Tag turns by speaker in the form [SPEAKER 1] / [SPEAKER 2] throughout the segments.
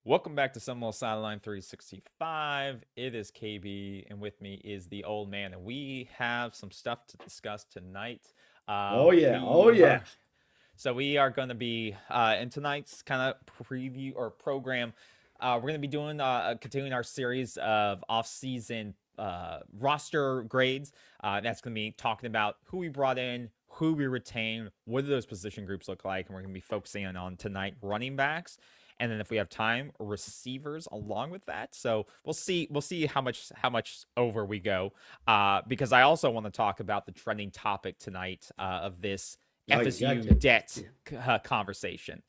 [SPEAKER 1] Welcome back to Seminoles Sideline 365. It is KB, and with me is the old man, and we have some stuff to discuss tonight.
[SPEAKER 2] Oh yeah, oh
[SPEAKER 1] We
[SPEAKER 2] yeah.
[SPEAKER 1] so we are going to be in tonight's kind of preview or program. We're going to be doing continuing our series of off-season roster grades. That's going to be talking about who we brought in, who we retained, what do those position groups look like, and we're going to be focusing on tonight running backs, and then if we have time, receivers along with that. So we'll see how much over we go. Because I also want to talk about the trending topic tonight of this
[SPEAKER 2] Oh, you got
[SPEAKER 1] FSU
[SPEAKER 2] to.
[SPEAKER 1] debt conversation.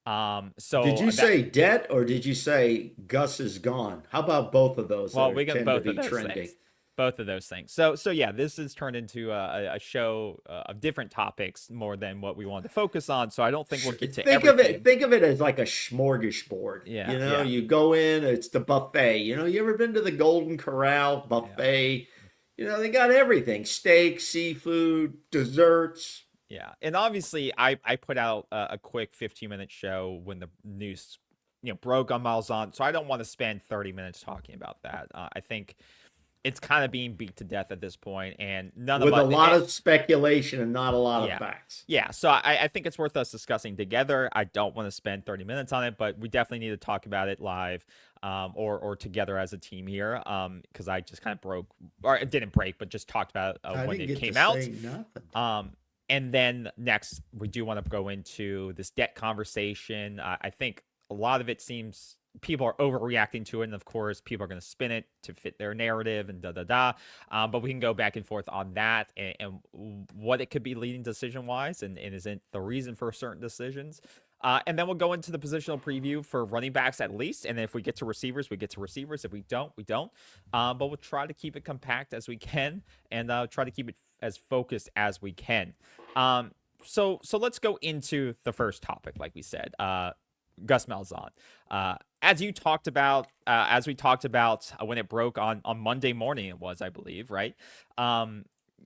[SPEAKER 2] Did
[SPEAKER 1] So
[SPEAKER 2] you
[SPEAKER 1] that
[SPEAKER 2] say debt or did you say Gus is gone? How about both of those that
[SPEAKER 1] well,
[SPEAKER 2] are,
[SPEAKER 1] we got
[SPEAKER 2] tend to
[SPEAKER 1] both of
[SPEAKER 2] be
[SPEAKER 1] those
[SPEAKER 2] trending?
[SPEAKER 1] things. Both of those things. So yeah, this has turned into a show of different topics more than what we wanted to focus on. So I don't think we'll get to
[SPEAKER 2] Think of it.
[SPEAKER 1] everything.
[SPEAKER 2] Think of it as like a smorgasbord.
[SPEAKER 1] Yeah,
[SPEAKER 2] You know,
[SPEAKER 1] yeah,
[SPEAKER 2] you go in, it's the buffet. You ever been to the Golden Corral
[SPEAKER 1] yeah.
[SPEAKER 2] buffet? They got everything: steak, seafood, desserts.
[SPEAKER 1] Yeah, and obviously, I put out a quick 15-minute show when the news broke on Miles on, so I don't want to spend 30 minutes talking about that. I think it's kind of being beat to death at this point, and none of
[SPEAKER 2] With a
[SPEAKER 1] us.
[SPEAKER 2] lot of speculation and not a lot of
[SPEAKER 1] Yeah.
[SPEAKER 2] facts.
[SPEAKER 1] Yeah. So I think it's worth us discussing together. I don't want to spend 30 minutes on it, but we definitely need to talk about it live or together as a team here. Because I just kind of broke, or it didn't break, but just talked about it
[SPEAKER 2] I
[SPEAKER 1] when
[SPEAKER 2] didn't
[SPEAKER 1] it
[SPEAKER 2] get to
[SPEAKER 1] came out.
[SPEAKER 2] say nothing.
[SPEAKER 1] And then next, we do want to go into this debt conversation. I think a lot of it seems people are overreacting to it, and of course, people are going to spin it to fit their narrative and da da da. But we can go back and forth on that and what it could be leading decision wise, and isn't the reason for certain decisions. And then we'll go into the positional preview for running backs at least. And then if we get to receivers, we get to receivers. If we don't, we don't. But we'll try to keep it compact as we can and try to keep it as focused as we can. So let's go into the first topic, like we said. Gus Malzahn. As you talked about, as we talked about when it broke on Monday morning, it was, I believe, right? Um,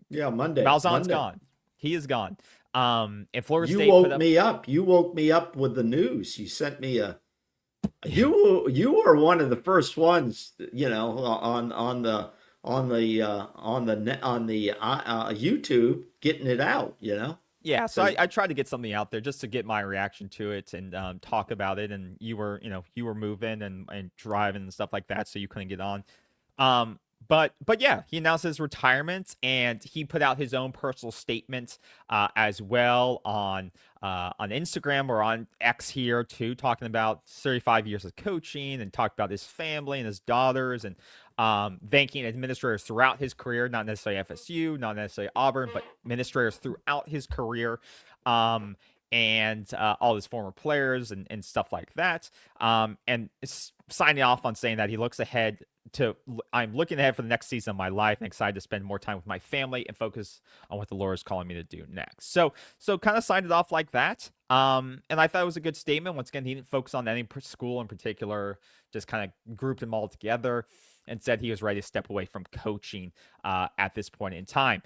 [SPEAKER 2] Yeah, Monday.
[SPEAKER 1] Malzahn's
[SPEAKER 2] Monday.
[SPEAKER 1] gone. He is gone. And Florida
[SPEAKER 2] You
[SPEAKER 1] State put
[SPEAKER 2] woke
[SPEAKER 1] up.
[SPEAKER 2] me up. You woke me up with the news. You sent me a. You were one of the first ones, on the YouTube getting it out.
[SPEAKER 1] Yeah, so I,
[SPEAKER 2] Because
[SPEAKER 1] I tried to get something out there just to get my reaction to it and talk about it. And you were moving and driving and stuff like that, so you couldn't get on. But yeah, he announced his retirement and he put out his own personal statement as well on Instagram or on X here too, talking about 35 years of coaching and talked about his family and his daughters and thanking administrators throughout his career, not necessarily FSU, not necessarily Auburn, but administrators throughout his career. And all his former players and stuff like that. And signing off on saying that he looks ahead I'm looking ahead for the next season of my life and excited to spend more time with my family and focus on what the Lord is calling me to do next. So kind of signed it off like that. And I thought it was a good statement. Once again, he didn't focus on any school in particular, just kind of grouped them all together and said he was ready to step away from coaching at this point in time.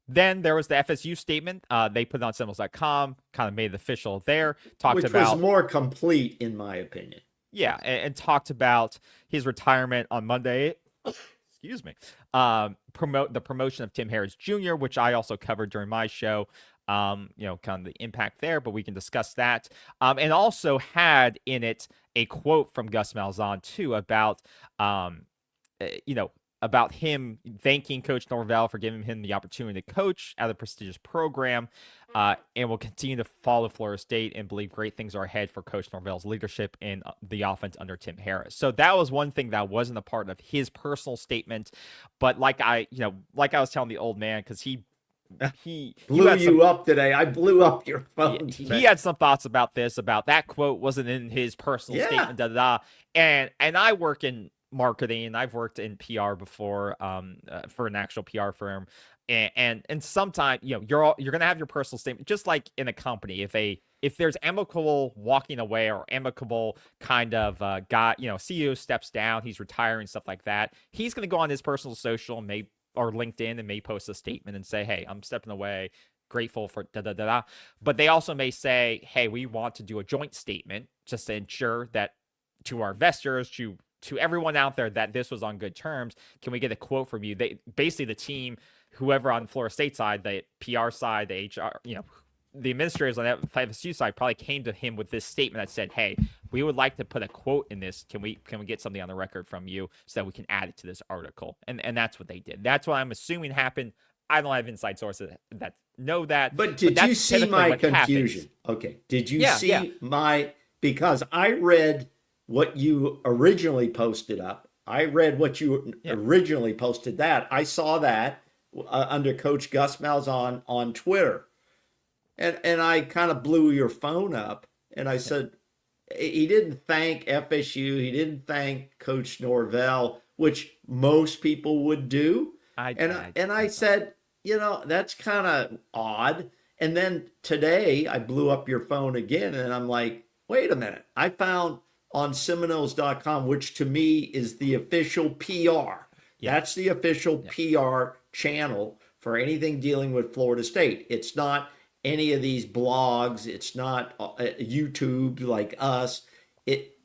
[SPEAKER 1] Then there was the FSU statement. They put it on Seminoles.com, kind of made it official there. Talked
[SPEAKER 2] which was
[SPEAKER 1] about,
[SPEAKER 2] more complete in my opinion.
[SPEAKER 1] yeah, and talked about his retirement on Monday. Excuse me. Promote the promotion of Tim Harris Jr., which I also covered during my show. Kind of the impact there, but we can discuss that. And also had in it a quote from Gus Malzahn too about, you know, about him thanking Coach Norvell for giving him the opportunity to coach at a prestigious program, and will continue to follow Florida State and believe great things are ahead for Coach Norvell's leadership in the offense under Tim Harris. So that was one thing that wasn't a part of his personal statement, but like I was telling the old man, because you
[SPEAKER 2] Blew
[SPEAKER 1] had some
[SPEAKER 2] you up today. I blew up your
[SPEAKER 1] yeah,
[SPEAKER 2] phone
[SPEAKER 1] he
[SPEAKER 2] today.
[SPEAKER 1] had some thoughts about this, about that quote wasn't in his personal
[SPEAKER 2] Yeah.
[SPEAKER 1] statement, da da da. And I work in marketing. I've worked in PR before, for an actual PR firm, and sometimes you're gonna have your personal statement, just like in a company. If there's amicable walking away or amicable kind of guy, CEO steps down, he's retiring, stuff like that, he's gonna go on his personal social and or LinkedIn and may post a statement and say, hey, I'm stepping away, grateful for da da da da. But they also may say, hey, we want to do a joint statement just to ensure that to our investors, to everyone out there that this was on good terms. Can we get a quote from you? They basically the team, whoever on Florida State side, the PR side, the HR, the administrators on that FSU side probably came to him with this statement that said, "Hey, we would like to put a quote in this. Can we get something on the record from you so that we can add it to this article?" And that's what they did. That's what I'm assuming happened. I don't have inside sources that know that.
[SPEAKER 2] But did you see my confusion? Okay. Did you see my, because I read what you originally posted up. I read what you originally posted that. I saw that under Coach Gus Malzahn on Twitter. And I kind of blew your phone up and I said, he didn't thank FSU. He didn't thank Coach Norvell, which most people would do. I said, that's kind of odd. And then today I blew up your phone again and I'm like, wait a minute. I found on Seminoles.com, which to me is the official PR. Yeah. That's the official PR channel for anything dealing with Florida State. It's not any of these blogs. It's not YouTube like us.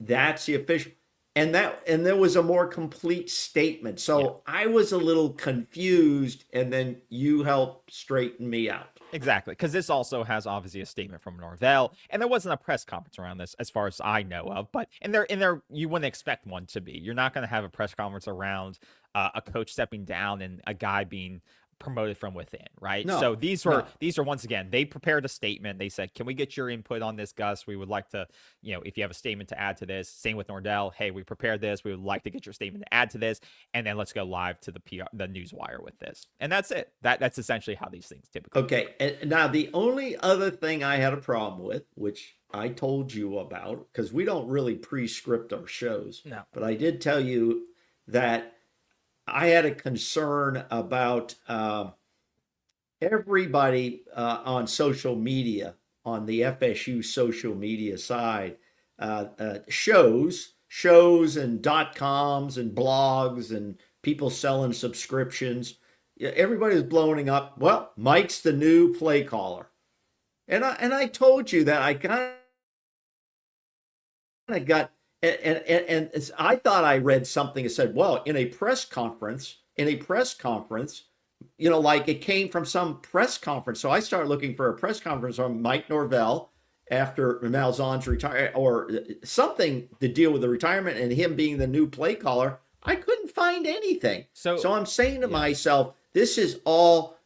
[SPEAKER 2] That's the official. And there was a more complete statement. So I was a little confused, and then you helped straighten me out.
[SPEAKER 1] Exactly, because this also has obviously a statement from Norvell, and there wasn't a press conference around this, as far as I know of. But and there, you wouldn't expect one to be. You're not going to have a press conference around a coach stepping down and a guy being promoted from within, right?
[SPEAKER 2] No,
[SPEAKER 1] so these are once again, they prepared a statement. They said, "Can we get your input on this, Gus? We would like to, if you have a statement to add to this." Same with Norvell. "Hey, we prepared this. We would like to get your statement to add to this, and then let's go live to the newswire with this." And that's it. That's essentially how these things typically.
[SPEAKER 2] Okay, and now the only other thing I had a problem with, which I told you about, because we don't really pre-script our shows, but I did tell you that I had a concern about everybody on social media, on the FSU social media side, shows and .coms and blogs and people selling subscriptions. Everybody's blowing up. Well, Mike's the new play caller, and I told you that I kind of got. And I thought I read something that said, well, in a press conference, like it came from some press conference. So I started looking for a press conference on Mike Norvell after Malzahn's retirement, or something to deal with the retirement and him being the new play caller. I couldn't find anything. So I'm saying to myself, this is all,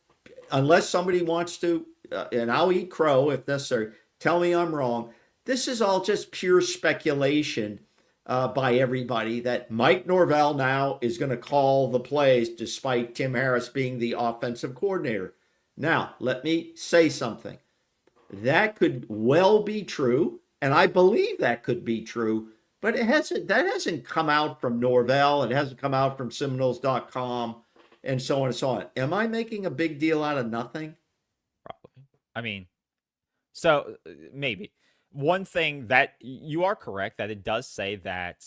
[SPEAKER 2] unless somebody wants to, and I'll eat crow if necessary, tell me I'm wrong. This is all just pure speculation by everybody that Mike Norvell now is going to call the plays despite Tim Harris being the offensive coordinator. Now, let me say something. That could well be true, and I believe that could be true, but that hasn't come out from Norvell. It hasn't come out from Seminoles.com and so on and so on. Am I making a big deal out of nothing?
[SPEAKER 1] Probably. I mean, so maybe. One thing that you are correct that it does say that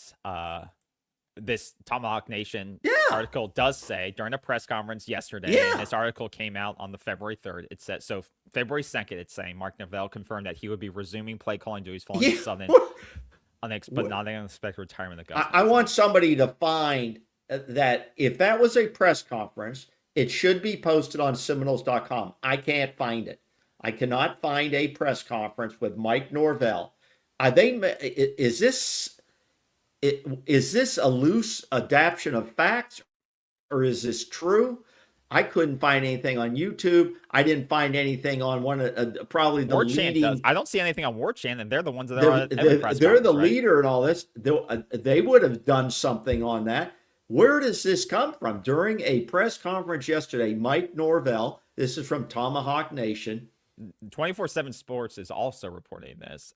[SPEAKER 1] this Tomahawk Nation article does say during a press conference yesterday, and this article came out on the February 3rd. It said, so February 2nd, it's saying Mark Norvell confirmed that he would be resuming play calling duties following the sudden, but not unexpected retirement of Gus.
[SPEAKER 2] I want somebody to find that if that was a press conference, it should be posted on Seminoles.com. I can't find it. I cannot find a press conference with Mike Norvell. Is this a loose adaptation of facts, or is this true? I couldn't find anything on YouTube. I didn't find anything on one of probably the leading.
[SPEAKER 1] Does. I don't see anything on War Chant, and they're the ones that are at every press
[SPEAKER 2] They're the
[SPEAKER 1] right?
[SPEAKER 2] leader in all this. They would have done something on that. Where does this come from? During a press conference yesterday, Mike Norvell, this is from Tomahawk Nation.
[SPEAKER 1] 24/7 Sports is also reporting this,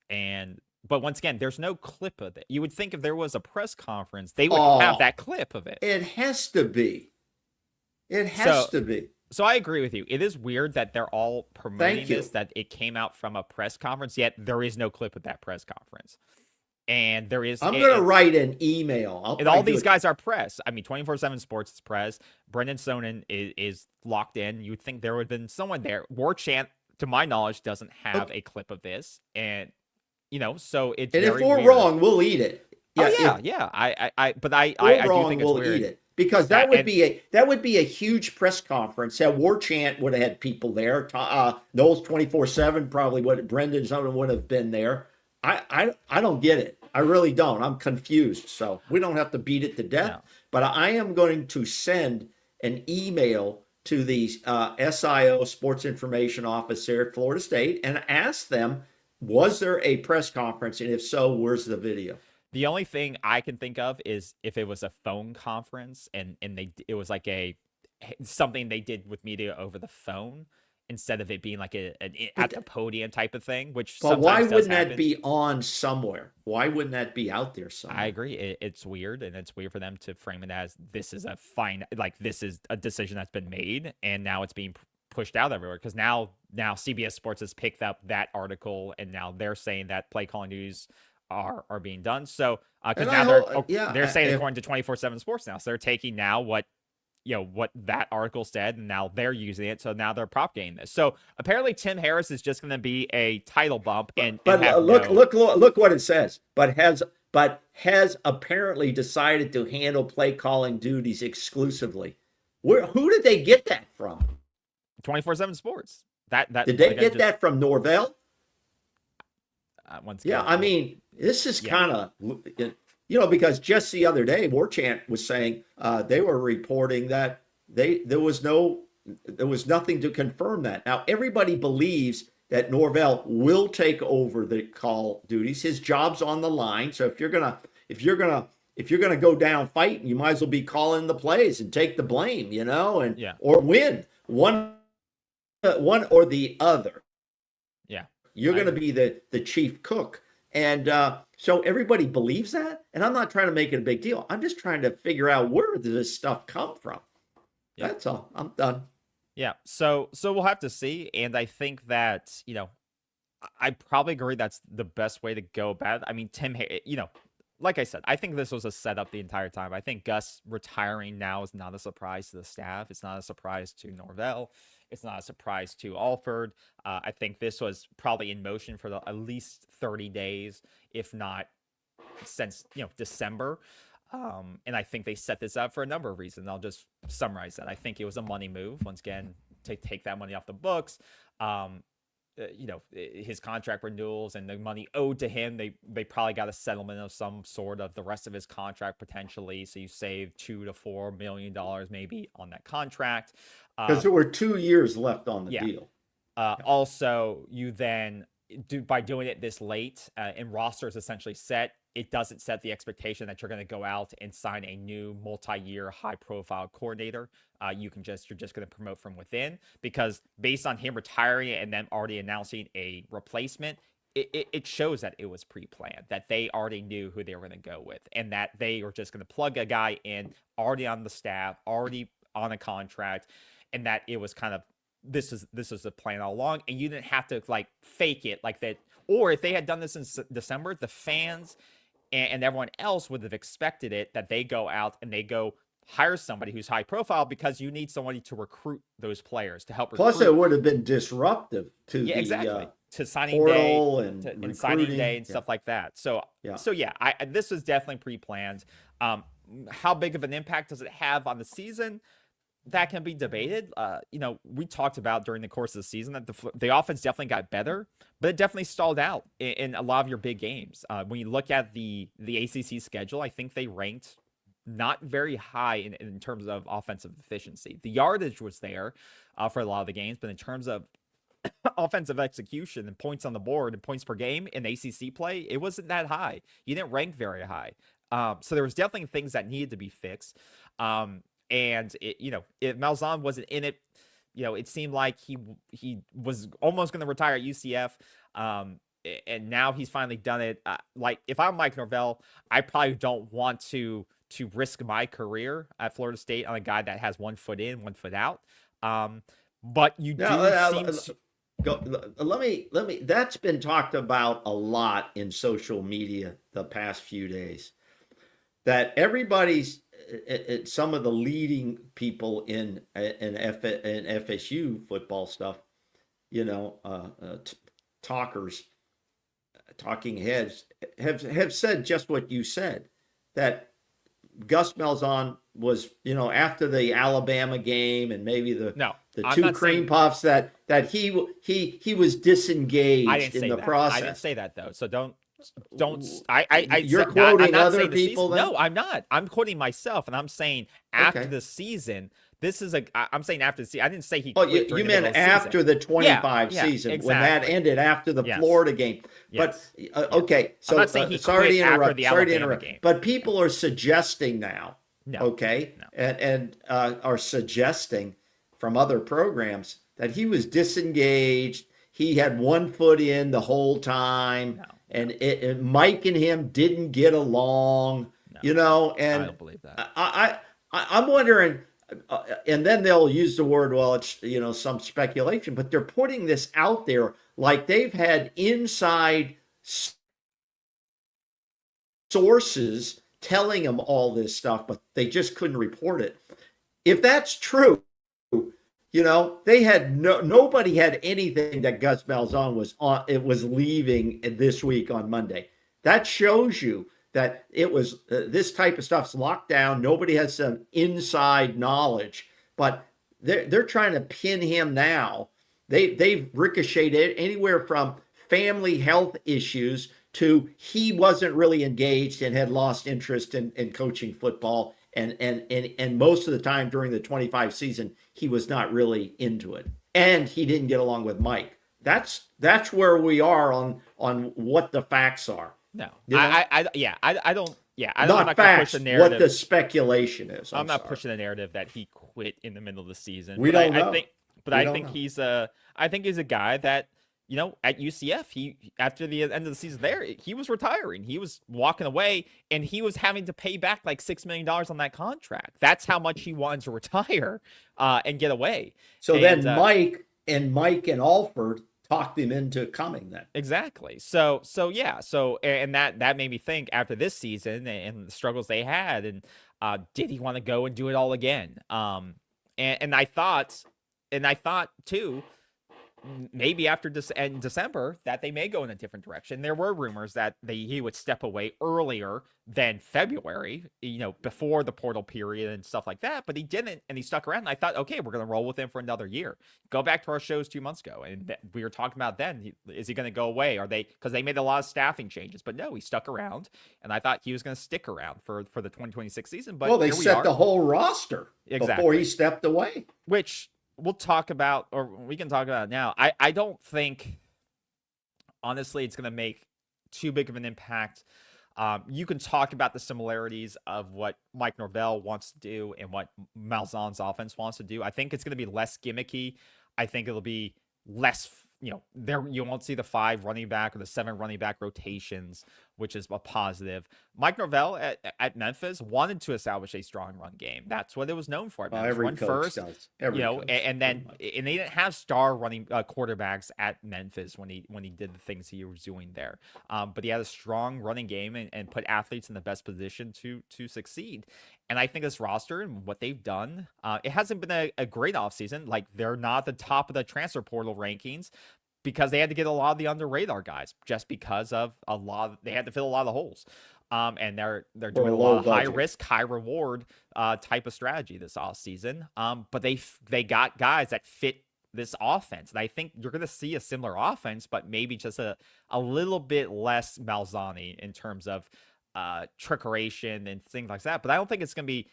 [SPEAKER 1] but once again, there's no clip of it. You would think if there was a press conference, they would have that clip of it.
[SPEAKER 2] It has to be. It has to be.
[SPEAKER 1] So I agree with you. It is weird that they're all promoting this, that it came out from a press conference, yet there is no clip of that press conference. And there is.
[SPEAKER 2] I'm going to write an email.
[SPEAKER 1] And all these guys are press. I mean, 24/7 Sports is press. Brendan Sonnen is locked in. You would think there would have been someone there. War Chant, to my knowledge, doesn't have a clip of this. And, so it's
[SPEAKER 2] and
[SPEAKER 1] very
[SPEAKER 2] if we're
[SPEAKER 1] weird.
[SPEAKER 2] wrong, we'll eat it. Yeah,
[SPEAKER 1] But I do
[SPEAKER 2] wrong
[SPEAKER 1] think it's
[SPEAKER 2] will eat
[SPEAKER 1] weird.
[SPEAKER 2] it, because that would be a huge press conference. That War Chant would have had people there. Knowles 24/7 probably would. Brendan someone would have been there. I don't get it. I really don't. I'm confused. So we don't have to beat it to death.
[SPEAKER 1] No.
[SPEAKER 2] But I am going to send an email to the SIO Sports Information Office there at Florida State and ask them, was there a press conference, and if so, where's the video?
[SPEAKER 1] The only thing I can think of is if it was a phone conference and it was like something they did with media over the phone instead of it being like an at the podium type of thing, which
[SPEAKER 2] but why
[SPEAKER 1] sometimes does
[SPEAKER 2] wouldn't that
[SPEAKER 1] happen.
[SPEAKER 2] be on somewhere? Why wouldn't that be out there somewhere?
[SPEAKER 1] I agree. It's weird, and it's weird for them to frame it as this is this is a decision that's been made, and now it's being pushed out everywhere, because now CBS Sports has picked up that article, and now they're saying that play calling duties are being done. So because now they're saying according to 24/7 Sports now, so they're taking now what that article said, and now they're using it. So now they're propagating this. So apparently Tim Harris is just going to be a title bump.
[SPEAKER 2] Look what it says. But has apparently decided to handle play calling duties exclusively. Who did they get that from?
[SPEAKER 1] 24/7 Sports.
[SPEAKER 2] Did they get that from Norvell? I mean, this is kind of, because just the other day, War Chant was saying they were reporting that there was nothing to confirm that. Now everybody believes that Norvell will take over the call duties. His job's on the line. So if you're gonna go down fighting, you might as well be calling the plays and take the blame, or win one or the other.
[SPEAKER 1] Yeah.
[SPEAKER 2] You're going to be the chief cook. And so everybody believes that. And I'm not trying to make it a big deal. I'm just trying to figure out where does this stuff come from. Yeah. That's all. I'm done.
[SPEAKER 1] Yeah. So we'll have to see. And I think that, I probably agree that's the best way to go about it. I mean, Tim, like I said, I think this was a setup the entire time. I think Gus retiring now is not a surprise to the staff. It's not a surprise to Norvell. It's not a surprise to Alford. I think this was probably in motion for at least 30 days, if not since December. And I think they set this up for a number of reasons. I'll just summarize that. I think it was a money move, once again, to take that money off the books. His contract renewals and the money owed to him, they probably got a settlement of some sort of the rest of his contract potentially. So you save $2 to $4 million maybe on that contract.
[SPEAKER 2] Because there were 2 years left on the deal.
[SPEAKER 1] Also, you then by doing it this late and roster is essentially set, it doesn't set the expectation that you're going to go out and sign a new multi-year high-profile coordinator. You're just going to promote from within, because based on him retiring and them already announcing a replacement, it shows that it was pre-planned, that they already knew who they were going to go with, and that they were just going to plug a guy in already on the staff, already on a contract, and that it was kind of this is the plan all along, and you didn't have to fake it like that. Or if they had done this in December, the fans and everyone else would have expected it, that they go out and they go hire somebody who's high profile, because you need somebody to recruit those players to help recruit.
[SPEAKER 2] Plus, it would have been disruptive to
[SPEAKER 1] to signing day
[SPEAKER 2] and
[SPEAKER 1] signing day and stuff like that. So this was definitely pre-planned. How big of an impact does it have on the season? That can be debated. We talked about during the course of the season that the offense definitely got better, but it definitely stalled out in a lot of your big games. When you look at the ACC schedule, I think they ranked not very high in terms of offensive efficiency. The yardage was there for a lot of the games, but in terms of offensive execution and points on the board and points per game in ACC play, it wasn't that high. You didn't rank very high. So there was definitely things that needed to be fixed. And if Malzahn wasn't in it, it seemed like he was almost going to retire at UCF. And now he's finally done it. If I'm Mike Norvell, I probably don't want to risk my career at Florida State on a guy that has 1 foot in, 1 foot out. But you
[SPEAKER 2] let me. That's been talked about a lot in social media the past few days. That everybody's. Some of the leading people in FSU football stuff, talkers talking heads have said just what you said, that Gus Malzahn was, after the Alabama game and maybe the two cream puffs, that he was disengaged in the process.
[SPEAKER 1] I didn't say that though. So don't.
[SPEAKER 2] You're quoting other people.
[SPEAKER 1] No, I'm not. I'm quoting myself, and I'm saying after the season. This is I'm saying after the season. I didn't say he.
[SPEAKER 2] You meant after the 25 season,
[SPEAKER 1] exactly.
[SPEAKER 2] when that ended after the Florida game. But okay, so
[SPEAKER 1] I'm not saying he sorry to interrupt. Sorry to interrupt. Game.
[SPEAKER 2] But people are suggesting now, and are suggesting from other programs that he was disengaged. He had one foot in the whole time, and Mike and him didn't get along. And
[SPEAKER 1] I don't believe that.
[SPEAKER 2] I'm wondering. And then they'll use the word, well, it's, some speculation, but they're putting this out there like they've had inside sources telling them all this stuff, but they just couldn't report it. If that's true, they had nobody had anything that Gus Malzahn was leaving this week on Monday. That shows you that it was this type of stuff's locked down. Nobody has some inside knowledge, but they're trying to pin him now. They've ricocheted anywhere from family health issues to he wasn't really engaged and had lost interest in coaching football, and most of the time during the 25 season he was not really into it, and he didn't get along with Mike. That's where we are on what the facts are.
[SPEAKER 1] No, I don't. I'm not
[SPEAKER 2] facts,
[SPEAKER 1] push the narrative.
[SPEAKER 2] What the speculation is.
[SPEAKER 1] I'm not pushing the narrative that he quit in the middle of the season.
[SPEAKER 2] We don't know.
[SPEAKER 1] I think he's a guy that, at UCF, he after the end of the season there, he was retiring. He was walking away, and he was having to pay back like $6 million on that contract. That's how much he wanted to retire and get away.
[SPEAKER 2] So then Mike and Alford talked him into coming then.
[SPEAKER 1] Exactly. So and that made me think after this season and the struggles they had, and did he want to go and do it all again? And I thought too, maybe after December that they may go in a different direction. There were rumors that he would step away earlier than February, before the portal period and stuff like that, but he didn't, and he stuck around. And I thought, okay, we're going to roll with him for another year. Go back to our shows 2 months ago, and we were talking about then, is he going to go away? Because they made a lot of staffing changes, but no, he stuck around, and I thought he was going to stick around for the 2026 season. But
[SPEAKER 2] they set the whole roster before he stepped away,
[SPEAKER 1] which we'll talk about, or we can talk about it now. I don't think, honestly, it's going to make too big of an impact. You can talk about the similarities of what Mike Norvell wants to do and what Malzahn's offense wants to do. I think it's going to be less gimmicky. I think it'll be less, there you won't see the 5 running back or the 7 running back rotations, which is a positive. Mike Norvell at Memphis wanted to establish a strong run game. That's what it was known for.
[SPEAKER 2] Every coach does.
[SPEAKER 1] And they didn't have star running quarterbacks at Memphis when he did the things he was doing there. But he had a strong running game and put athletes in the best position to succeed. And I think this roster and what they've done, it hasn't been a great offseason. Like, they're not at the top of the transfer portal rankings because they had to get a lot of the under radar guys just because of they had to fill a lot of the holes. And they're doing a lot of high risk, high reward type of strategy this offseason. But they got guys that fit this offense. And I think you're going to see a similar offense, but maybe just a little bit less Malzahn in terms of trickeration and things like that. But I don't think it's going to be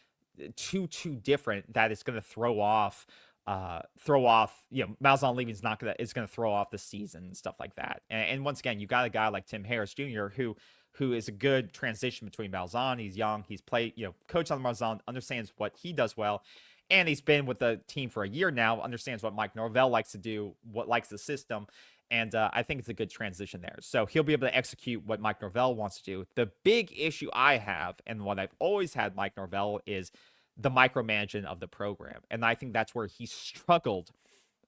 [SPEAKER 1] too different that it's going to throw off Malzahn leaving is going to throw off the season and stuff like that. And once again, you got a guy like Tim Harris Jr. who is a good transition between Malzahn. He's young, he's played, coach on Malzahn, understands what he does well, and he's been with the team for a year now, understands what Mike Norvell likes to do, what likes the system. And I think it's a good transition there. So he'll be able to execute what Mike Norvell wants to do. The big issue I have, and what I've always had Mike Norvell, is the micromanaging of the program. And I think that's where he struggled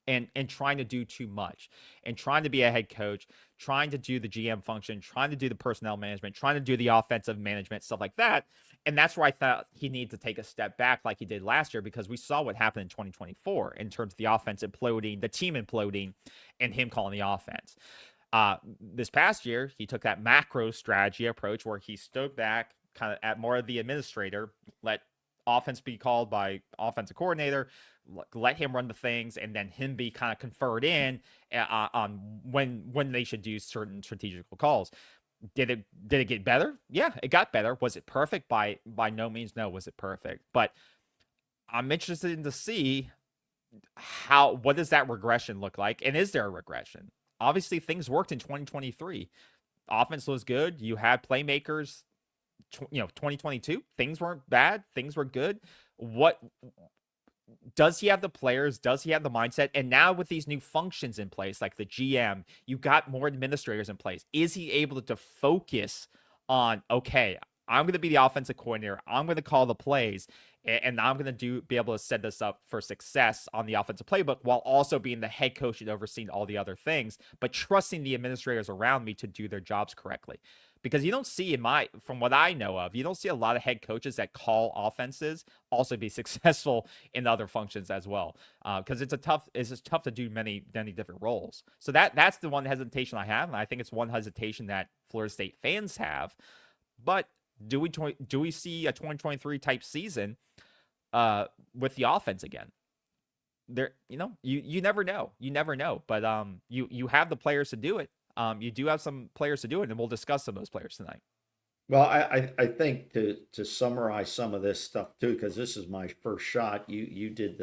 [SPEAKER 1] and trying to do too much and trying to be a head coach, trying to do the GM function, trying to do the personnel management, trying to do the offensive management, stuff like that. And that's where I thought he needed to take a step back like he did last year, because we saw what happened in 2024 in terms of the offense imploding, the team imploding, and him calling the offense. This past year, he took that macro strategy approach where he stood back kind of at more of the administrator, let offense be called by offensive coordinator, let him run the things, and then him be kind of conferred in on when they should do certain strategical calls. Did it get better? Yeah, it got better. Was it perfect? By no means, no. Was it perfect? But I'm interested in to see what does that regression look like, and is there a regression? Obviously, things worked in 2023. Offense was good. You had playmakers. 2022, things weren't bad. Things were good. What does he have the players? Does he have the mindset? And now with these new functions in place, like the GM, you got more administrators in place. Is he able to focus on, okay, I'm going to be the offensive coordinator. I'm going to call the plays, and I'm going to be able to set this up for success on the offensive playbook while also being the head coach and overseeing all the other things, but trusting the administrators around me to do their jobs correctly. Because you don't see from what I know of, you don't see a lot of head coaches that call offenses also be successful in other functions as well. Because it's just tough to do many different roles. So that's the one hesitation I have, and I think it's one hesitation that Florida State fans have. But do we see a 2023 type season with the offense again? There, you never know. You never know. But you have the players to do it. You do have some players to do it, and we'll discuss some of those players tonight.
[SPEAKER 2] Well, I think to summarize some of this stuff too, because this is my first shot. You did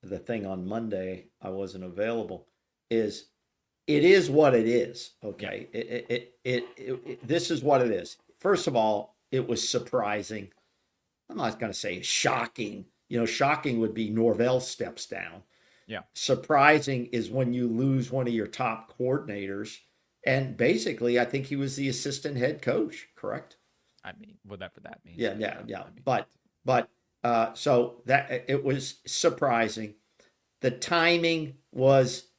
[SPEAKER 2] the thing on Monday. I wasn't available. It is what it is. Okay. This is what it is. First of all, it was surprising. I'm not going to say shocking. Shocking would be Norvell steps down.
[SPEAKER 1] Yeah.
[SPEAKER 2] Surprising is when you lose one of your top coordinators. And basically, I think he was the assistant head coach, correct?
[SPEAKER 1] I mean, whatever that means.
[SPEAKER 2] Yeah. But so that it was surprising. The timing was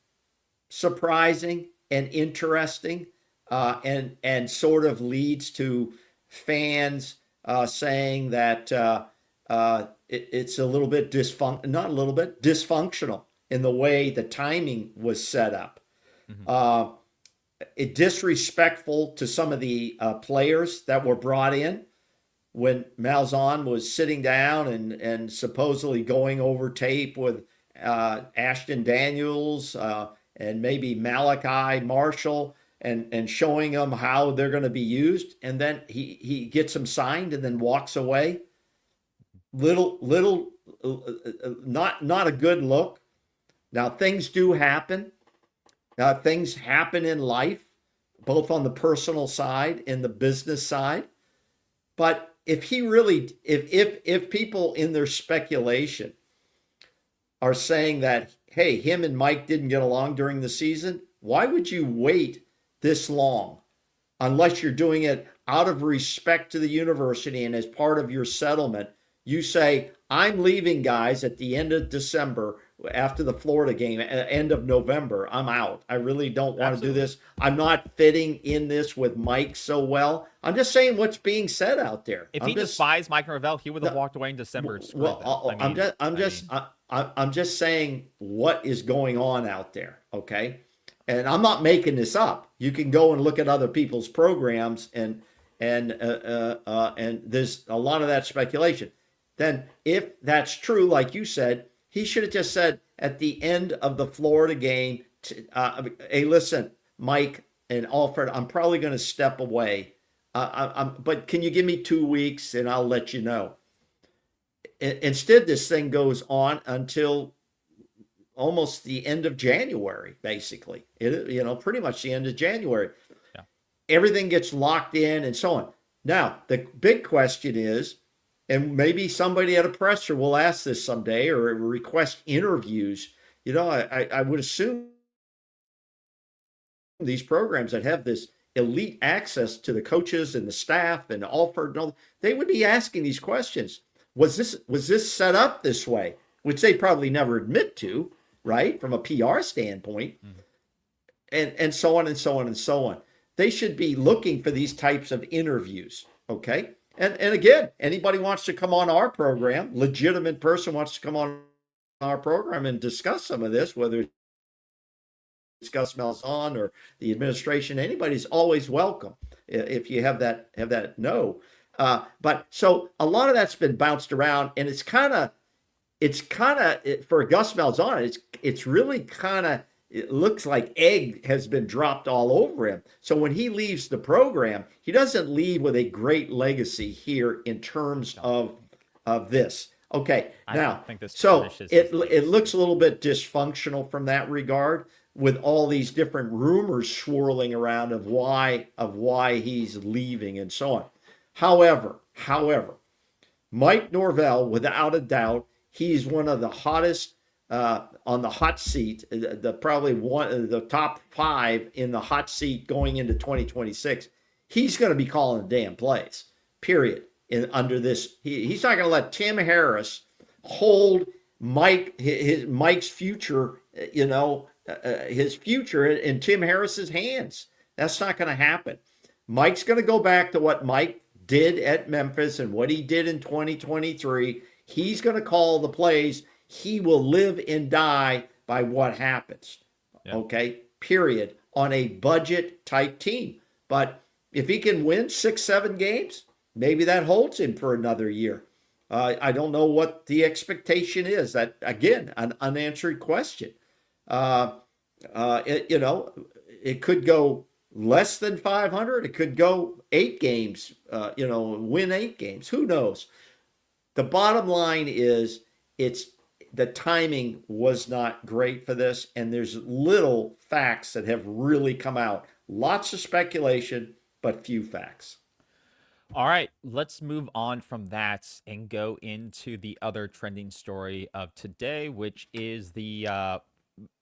[SPEAKER 2] surprising and interesting, and sort of leads to fans saying that it's a little bit dysfunctional in the way the timing was set up. Mm-hmm. It disrespectful to some of the players that were brought in when Malzahn was sitting down and supposedly going over tape with Ashton Daniels and maybe Malachi Marshall and showing them how they're going to be used. And then he gets them signed and then walks away. Little, not a good look. Now, things do happen. Things happen in life, both on the personal side and the business side. But if people in their speculation are saying that, hey, him and Mike didn't get along during the season, why would you wait this long unless you're doing it out of respect to the university and as part of your settlement? You say, I'm leaving, guys, at the end of December after the Florida game, end of November. I'm out. I really don't want to do this. I'm not fitting in this with Mike so well. I'm just saying what's being said out there.
[SPEAKER 1] If he despised Mike Norvell, he would have walked away in December.
[SPEAKER 2] I'm just saying what is going on out there. Okay. And I'm not making this up. You can go and look at other people's programs and there's a lot of that speculation. Then if that's true, like you said, he should have just said at the end of the Florida game, hey, listen, Mike and Alfred, I'm probably going to step away. But can you give me 2 weeks and I'll let you know? Instead, this thing goes on until almost the end of January, basically. Pretty much the end of January. Yeah. Everything gets locked in and so on. Now, the big question is, and maybe somebody at a presser will ask this someday or request interviews. I would assume these programs that have this elite access to the coaches and the staff and Alford and all, they would be asking these questions. Was this set up this way? Which they probably never admit to, right? From a PR standpoint. Mm-hmm. And so on and so on and so on. They should be looking for these types of interviews. Okay. And again, anybody wants to come on our program, legitimate person wants to come on our program and discuss some of this, whether Gus Malzahn or the administration, anybody's always welcome if you have that no. But so a lot of that's been bounced around, and it's kind of for Gus Malzahn, it's really kind of, it looks like egg has been dropped all over him. So when he leaves the program, he doesn't leave with a great legacy here in terms of this. Okay, now, so it looks a little bit dysfunctional from that regard, with all these different rumors swirling around of why he's leaving and so on. However, Mike Norvell, without a doubt, he's one of the hottest on the hot seat, probably one of the top 5 in the hot seat going into 2026. He's going to be calling the damn plays, period. Under this, he's not going to let Tim Harris hold Mike's future, his future in Tim Harris's hands. That's not going to happen. Mike's going to go back to what Mike did at Memphis and what he did in 2023. He's going to call the plays. He will live and die by what happens. Yeah. Okay, period, on a budget type team. But if he can win 6-7 games, maybe that holds him for another year. I don't know what the expectation is. That, again, an unanswered question. It could go less than 500. It could go 8 games, win 8 games. Who knows? The bottom line is the timing was not great for this, and there's little facts that have really come out. Lots of speculation, but few facts.
[SPEAKER 1] All right, let's move on from that and go into the other trending story of today, which is the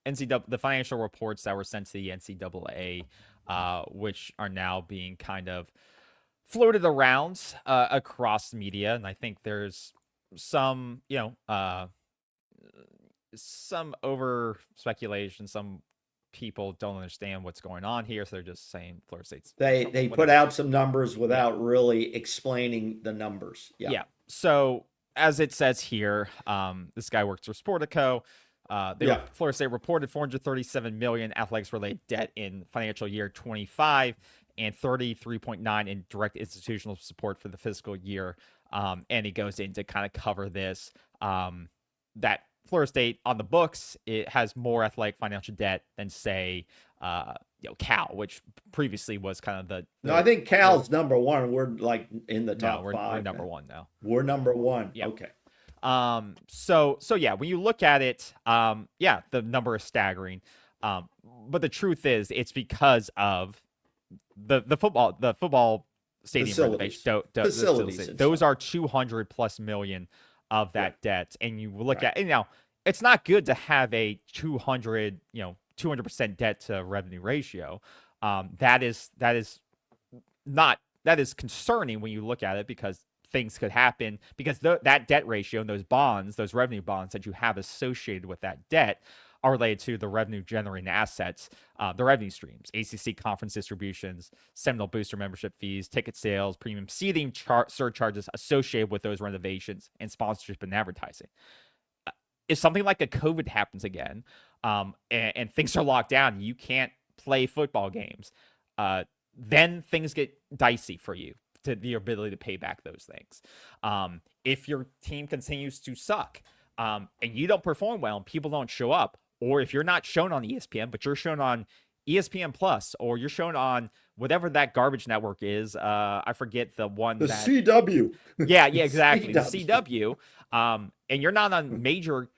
[SPEAKER 1] the financial reports that were sent to the NCAA, which are now being kind of floated around across media. And I think there's some, some over speculation. Some people don't understand what's going on here, so they're just saying Florida State's.
[SPEAKER 2] They put out some numbers without really explaining the numbers.
[SPEAKER 1] Yeah. So as it says here, this guy works for Sportico. Florida State reported $437 million athletics-related debt in financial year 25 and $33.9 in direct institutional support for the fiscal year. And he goes in to kind of cover this, that Florida State on the books, it has more athletic financial debt than, say, Cal, which previously was kind of the
[SPEAKER 2] no, I think Cal's number one. We're like in the top 5.
[SPEAKER 1] We're number one now.
[SPEAKER 2] We're number one.
[SPEAKER 1] Yep.
[SPEAKER 2] Okay.
[SPEAKER 1] So yeah, when you look at it, the number is staggering. But the truth is, it's because of the football stadium renovation.
[SPEAKER 2] Facilities.
[SPEAKER 1] Those are $200+ million of that debt. And you look at it now, it's not good to have a 200% debt to revenue ratio. That is concerning when you look at it, because things could happen, because that debt ratio and those revenue bonds that you have associated with that debt are related to the revenue generating assets, the revenue streams, ACC conference distributions, Seminole booster membership fees, ticket sales, premium seating surcharges associated with those renovations, and sponsorship and advertising. If something like a COVID happens again, and things are locked down, you can't play football games, then things get dicey for you, to the ability to pay back those things. If your team continues to suck, and you don't perform well and people don't show up, or if you're not shown on ESPN, but you're shown on ESPN Plus, or you're shown on whatever that garbage network is, I forget the one.
[SPEAKER 2] The CW.
[SPEAKER 1] Yeah, exactly. The CW. And you're not on major,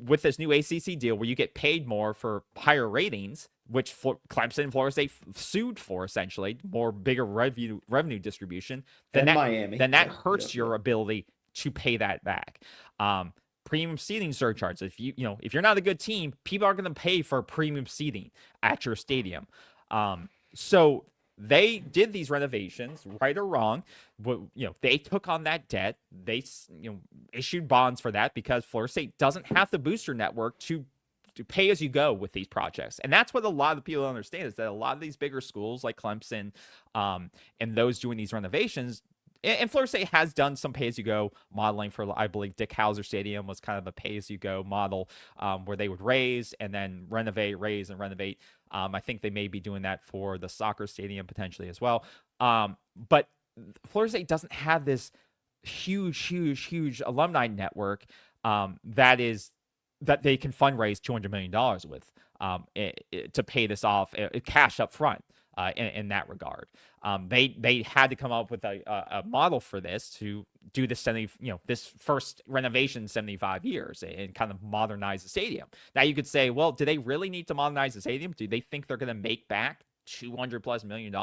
[SPEAKER 1] with this new ACC deal where you get paid more for higher ratings, which Clemson and Florida State sued for, essentially, bigger revenue distribution. Then
[SPEAKER 2] Miami.
[SPEAKER 1] Then that hurts your ability to pay that back. Premium seating surcharges. If you're not a good team, people are going to pay for premium seating at your stadium. So they did these renovations, right or wrong. They took on that debt. They issued bonds for that, because Florida State doesn't have the booster network to pay as you go with these projects. And that's what a lot of people don't understand, is that a lot of these bigger schools like Clemson, and those doing these renovations, and Florida State has done some pay-as-you-go modeling for, I believe, Dick Howser Stadium was kind of a pay-as-you-go model, where they would raise and then renovate, raise and renovate. I think they may be doing that for the soccer stadium potentially as well. But Florida State doesn't have this huge alumni network that they can fundraise $200 million with, to pay this off, cash up front. In that regard, they had to come up with a model for this to do this this first renovation in 75 years and kind of modernize the stadium. Now you could say, well, do they really need to modernize the stadium? Do they think they're going to make back $200+ million?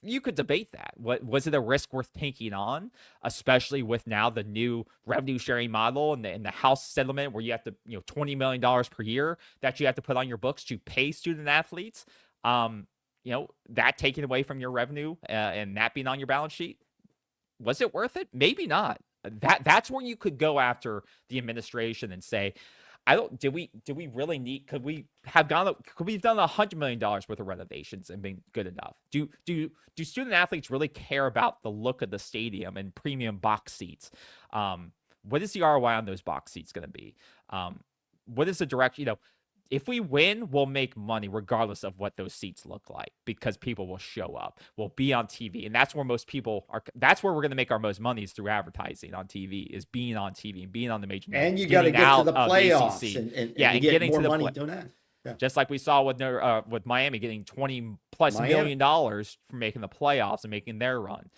[SPEAKER 1] You could debate that. Was it a risk worth taking on, especially with now the new revenue sharing model and the house settlement where you have to, $20 million per year that you have to put on your books to pay student athletes? That taken away from your revenue and that being on your balance sheet, was it worth it? Maybe not. That's where you could go after the administration and say, do we really need, could we have done $100 million worth of renovations and been good enough? Do student athletes really care about the look of the stadium and premium box seats? What is the ROI on those box seats going to be? What is the direction? If we win, we'll make money regardless of what those seats look like, because people will show up. We'll be on TV. And that's where most people are. That's where we're going to make our most money, is through advertising on TV, is being on TV and being on the major networks.
[SPEAKER 2] And you got to get to the playoffs and
[SPEAKER 1] get
[SPEAKER 2] getting
[SPEAKER 1] more
[SPEAKER 2] to the money doing that. Yeah.
[SPEAKER 1] Just like we saw with Miami getting $20+ million for making the playoffs and making their run.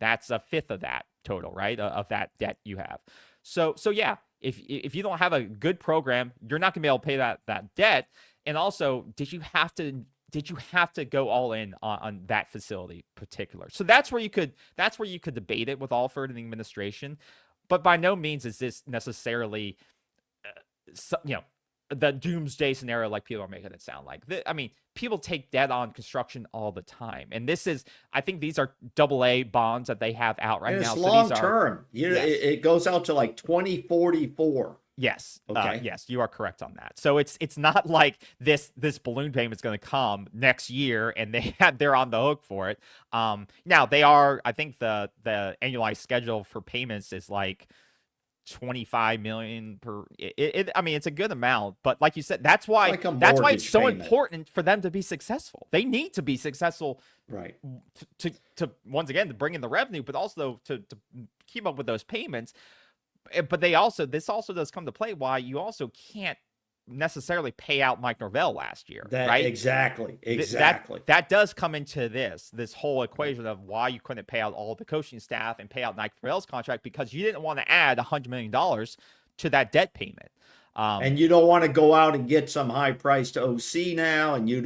[SPEAKER 1] That's a fifth of that total, right? Of that debt you have. So yeah. If you don't have a good program, you're not going to be able to pay that debt. And also, did you have to go all in on that facility in particular? So that's where you could debate it with Alford and the administration. But by no means is this necessarily the doomsday scenario like people are making it sound like. People take debt on construction all the time. And I think these are AA bonds that they have out right now.
[SPEAKER 2] It's long term. It goes out to like 2044.
[SPEAKER 1] Yes.
[SPEAKER 2] Okay.
[SPEAKER 1] Yes, you are correct on that. So it's not like this balloon payment is going to come next year and they're on the hook for it. Now they are. I think the annualized schedule for payments is like $25 million per. It's a good amount, but like you said, that's why it's so important for them to be successful. They need to be successful,
[SPEAKER 2] right?
[SPEAKER 1] To once again to bring in the revenue, but also to keep up with those payments. But this also does come to play why you also can't necessarily pay out Mike Norvell last year, right?
[SPEAKER 2] Exactly.
[SPEAKER 1] That does come into this whole equation of why you couldn't pay out all the coaching staff and pay out Mike Norvell's contract, because you didn't want to add $100 million to that debt payment.
[SPEAKER 2] And you don't want to go out and get some high-priced OC now, and you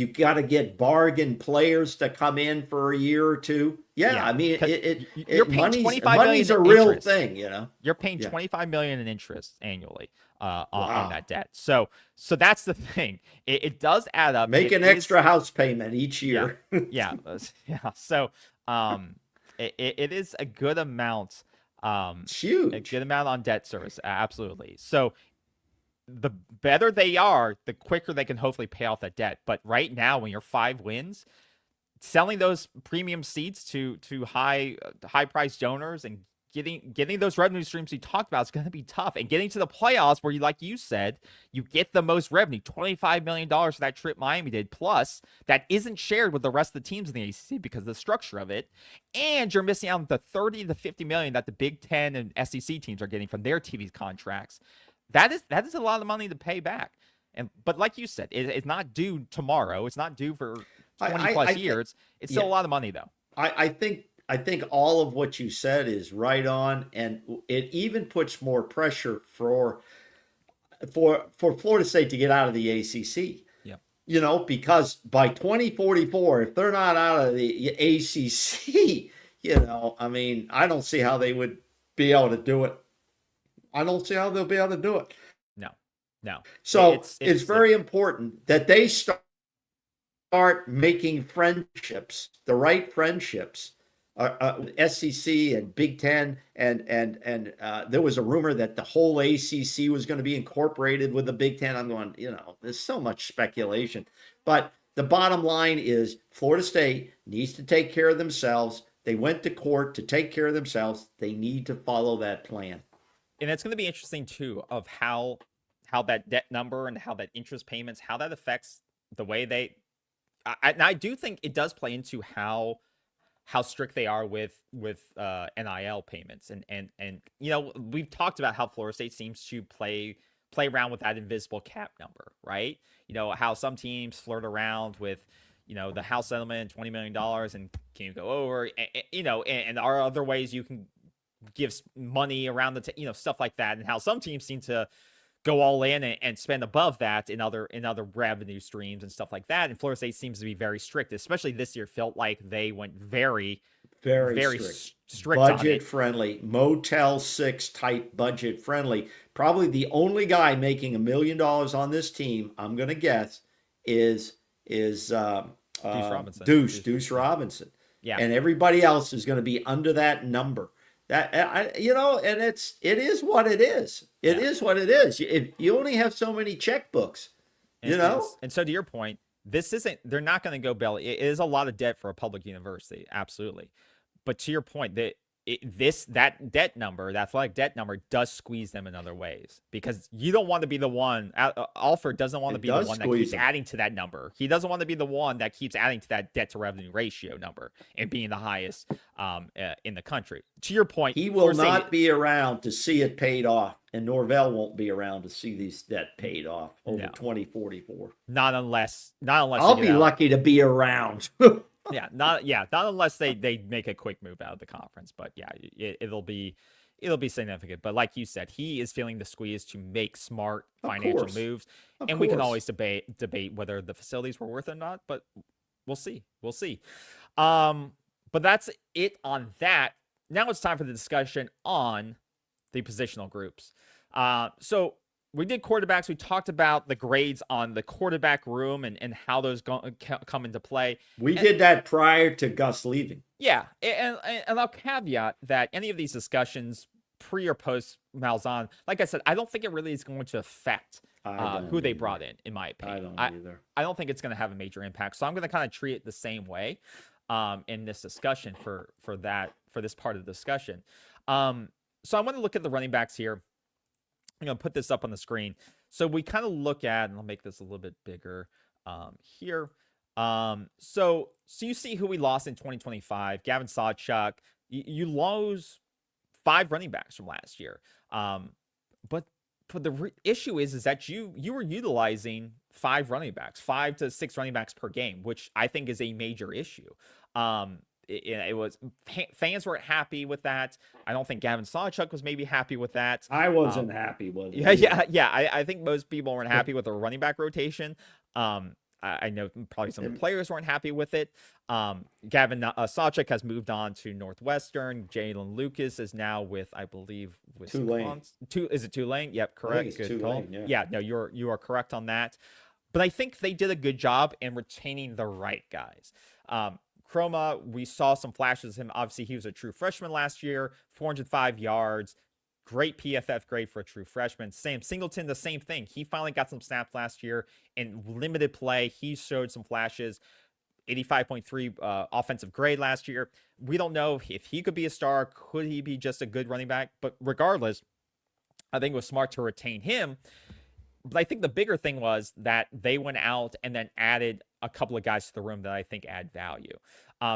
[SPEAKER 2] got to get bargain players to come in for a year or two. Yeah.
[SPEAKER 1] You're paying
[SPEAKER 2] money's a real thing,
[SPEAKER 1] You're paying $25 million in interest annually on that debt. So that's the thing. It does add up.
[SPEAKER 2] Make an extra house payment each year.
[SPEAKER 1] Yeah. So it is a good amount.
[SPEAKER 2] It's huge.
[SPEAKER 1] A good amount on debt service. Absolutely. So the better they are, the quicker they can hopefully pay off that debt. But right now, when you're 5 wins, selling those premium seats to high priced donors and getting those revenue streams you talked about is going to be tough. And getting to the playoffs where like you said, you get the most revenue, $25 million for that trip Miami did, plus that isn't shared with the rest of the teams in the ACC because of the structure of it. And you're missing out on the $30 to $50 million that the Big Ten and SEC teams are getting from their TV contracts. That is a lot of money to pay back. But like you said, it's not due tomorrow. It's not due for 20+ years. It's still a lot of money, though.
[SPEAKER 2] I think all of what you said is right on, and it even puts more pressure for Florida State to get out of the ACC. Yeah. Because by 2044, if they're not out of the ACC, I don't see how they would be able to do it. I don't see how they'll be able to do it.
[SPEAKER 1] No.
[SPEAKER 2] So it's very important that they start making friendships, the right friendships, SEC and Big Ten, and there was a rumor that the whole ACC was going to be incorporated with the Big Ten. I'm going, there's so much speculation, but the bottom line is Florida State needs to take care of themselves. They went to court to take care of themselves. They need to follow that plan.
[SPEAKER 1] And it's going to be interesting too of how that debt number and how that interest payments, how that affects the way they. I do think it does play into how strict they are with NIL payments, and we've talked about how Florida State seems to play around with that invisible cap number, right? How some teams flirt around with the house settlement, $20 million, and can you go over, and are other ways you can give money around the stuff like that, and how some teams seem to go all in and spend above that in other revenue streams and stuff like that. And Florida State seems to be very strict, especially this year. Felt like they went very strict
[SPEAKER 2] budget friendly, Motel 6 type budget friendly. Probably the only guy making $1 million on this team, I'm going to guess, is Deuce Robinson.
[SPEAKER 1] Yeah,
[SPEAKER 2] and everybody else is going to be under that number. That and it is what it is. It is what it is. You only have so many checkbooks,
[SPEAKER 1] And so to your point, they're not going to go belly. It is a lot of debt for a public university, absolutely. But to your point, that debt number, that athletic debt number, does squeeze them in other ways, because you don't want to be the one. Alford doesn't want to be the one that keeps adding to that number. He doesn't want to be the one that keeps adding to that debt to revenue ratio number and being the highest in the country. To your point,
[SPEAKER 2] he will not be around to see it paid off, and Norvell won't be around to see these debt paid off over 2044.
[SPEAKER 1] Not unless
[SPEAKER 2] I'll be lucky to be around.
[SPEAKER 1] Not unless they make a quick move out of the conference. But yeah, it'll be significant. But like you said, he is feeling the squeeze to make smart financial moves, and we can always debate whether the facilities were worth it or not. But we'll see. But that's it on that. Now it's time for the discussion on the positional groups. So we did quarterbacks. We talked about the grades on the quarterback room and how those come into play.
[SPEAKER 2] We did that prior to Gus leaving.
[SPEAKER 1] Yeah, and I'll caveat that any of these discussions, pre or post Malzahn, like I said, I don't think it really is going to affect who they brought in my opinion.
[SPEAKER 2] I don't either.
[SPEAKER 1] I don't think it's going to have a major impact. So I'm going to kind of treat it the same way in this discussion for this part of the discussion. So I want to look at the running backs here. I'm going to put this up on the screen. So we kind of look at, and I'll make this a little bit bigger here. So you see who we lost in 2025. Gavin Sawchuk. You lose 5 running backs from last year. But the issue is that you were utilizing 5 to 6 running backs per game, which I think is a major issue. It was fans weren't happy with that. I don't think Gavin Sawchuk was maybe happy with that.
[SPEAKER 2] I wasn't happy with it.
[SPEAKER 1] Yeah. I think most people weren't happy with the running back rotation. I know probably some of the players weren't happy with it. Gavin Sawchuk has moved on to Northwestern. Jalen Lucas is now with, I believe,
[SPEAKER 2] Tulane.
[SPEAKER 1] Is it Tulane? Yep, correct. Good
[SPEAKER 2] Tulane,
[SPEAKER 1] call. Yeah, no, you are correct on that. But I think they did a good job in retaining the right guys. Chroma, we saw some flashes of him. Obviously, he was a true freshman last year, 405 yards, great PFF grade for a true freshman. Sam Singleton, the same thing. He finally got some snaps last year in limited play. He showed some flashes, 85.3 offensive grade last year. We don't know if he could be a star. Could he be just a good running back? But regardless, I think it was smart to retain him. But I think the bigger thing was that they went out and then added a couple of guys to the room that I think add value.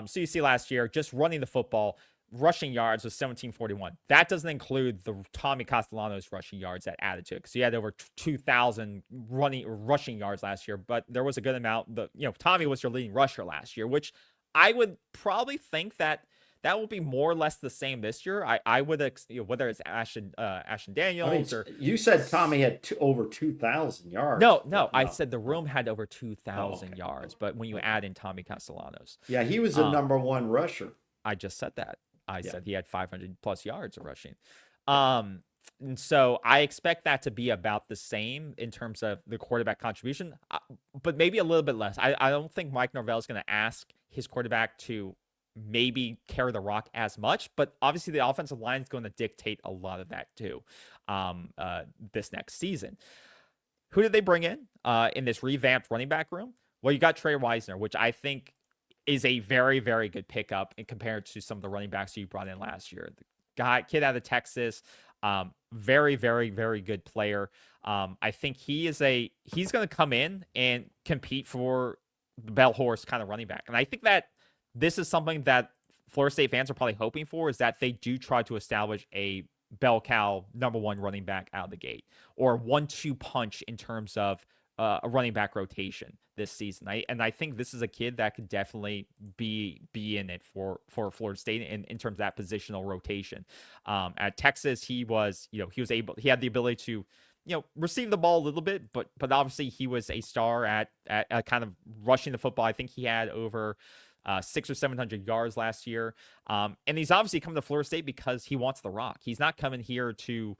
[SPEAKER 1] So you see last year, just running the football, rushing yards was 1741. That doesn't include the Tommy Castellanos rushing yards that added to it, because he had over 2,000 rushing yards last year. But there was a good amount. Tommy was your leading rusher last year, which I would probably think that will be more or less the same this year. I would, whether it's Ashton Daniels or
[SPEAKER 2] you said Tommy had over 2,000 yards.
[SPEAKER 1] No, I said the room had over 2,000 yards. But when you add in Tommy Castellanos,
[SPEAKER 2] yeah, he was the number one rusher.
[SPEAKER 1] I just said that. I said he had 500 plus yards of rushing. And so I expect that to be about the same in terms of the quarterback contribution, but maybe a little bit less. I don't think Mike Norvell is going to ask his quarterback to maybe carry the rock as much, but obviously the offensive line is going to dictate a lot of that too this next season. Who did they bring in this revamped running back room? Well, you got Tre Wisner, which I think is a very, very good pickup in compared to some of the running backs you brought in last year. The kid out of Texas, very, very, very good player. I think he's going to come in and compete for the bell horse kind of running back. And I think that this is something that Florida State fans are probably hoping for, is that they do try to establish a bell cow number one running back out of the gate, or 1-2 punch in terms of a running back rotation this season. I think this is a kid that could definitely be in it for Florida State in terms of that positional rotation. At Texas, he had the ability to, receive the ball a little bit, but obviously he was a star at kind of rushing the football. I think he had over 600 or 700 yards last year. And he's obviously coming to Florida State because he wants the rock. He's not coming here to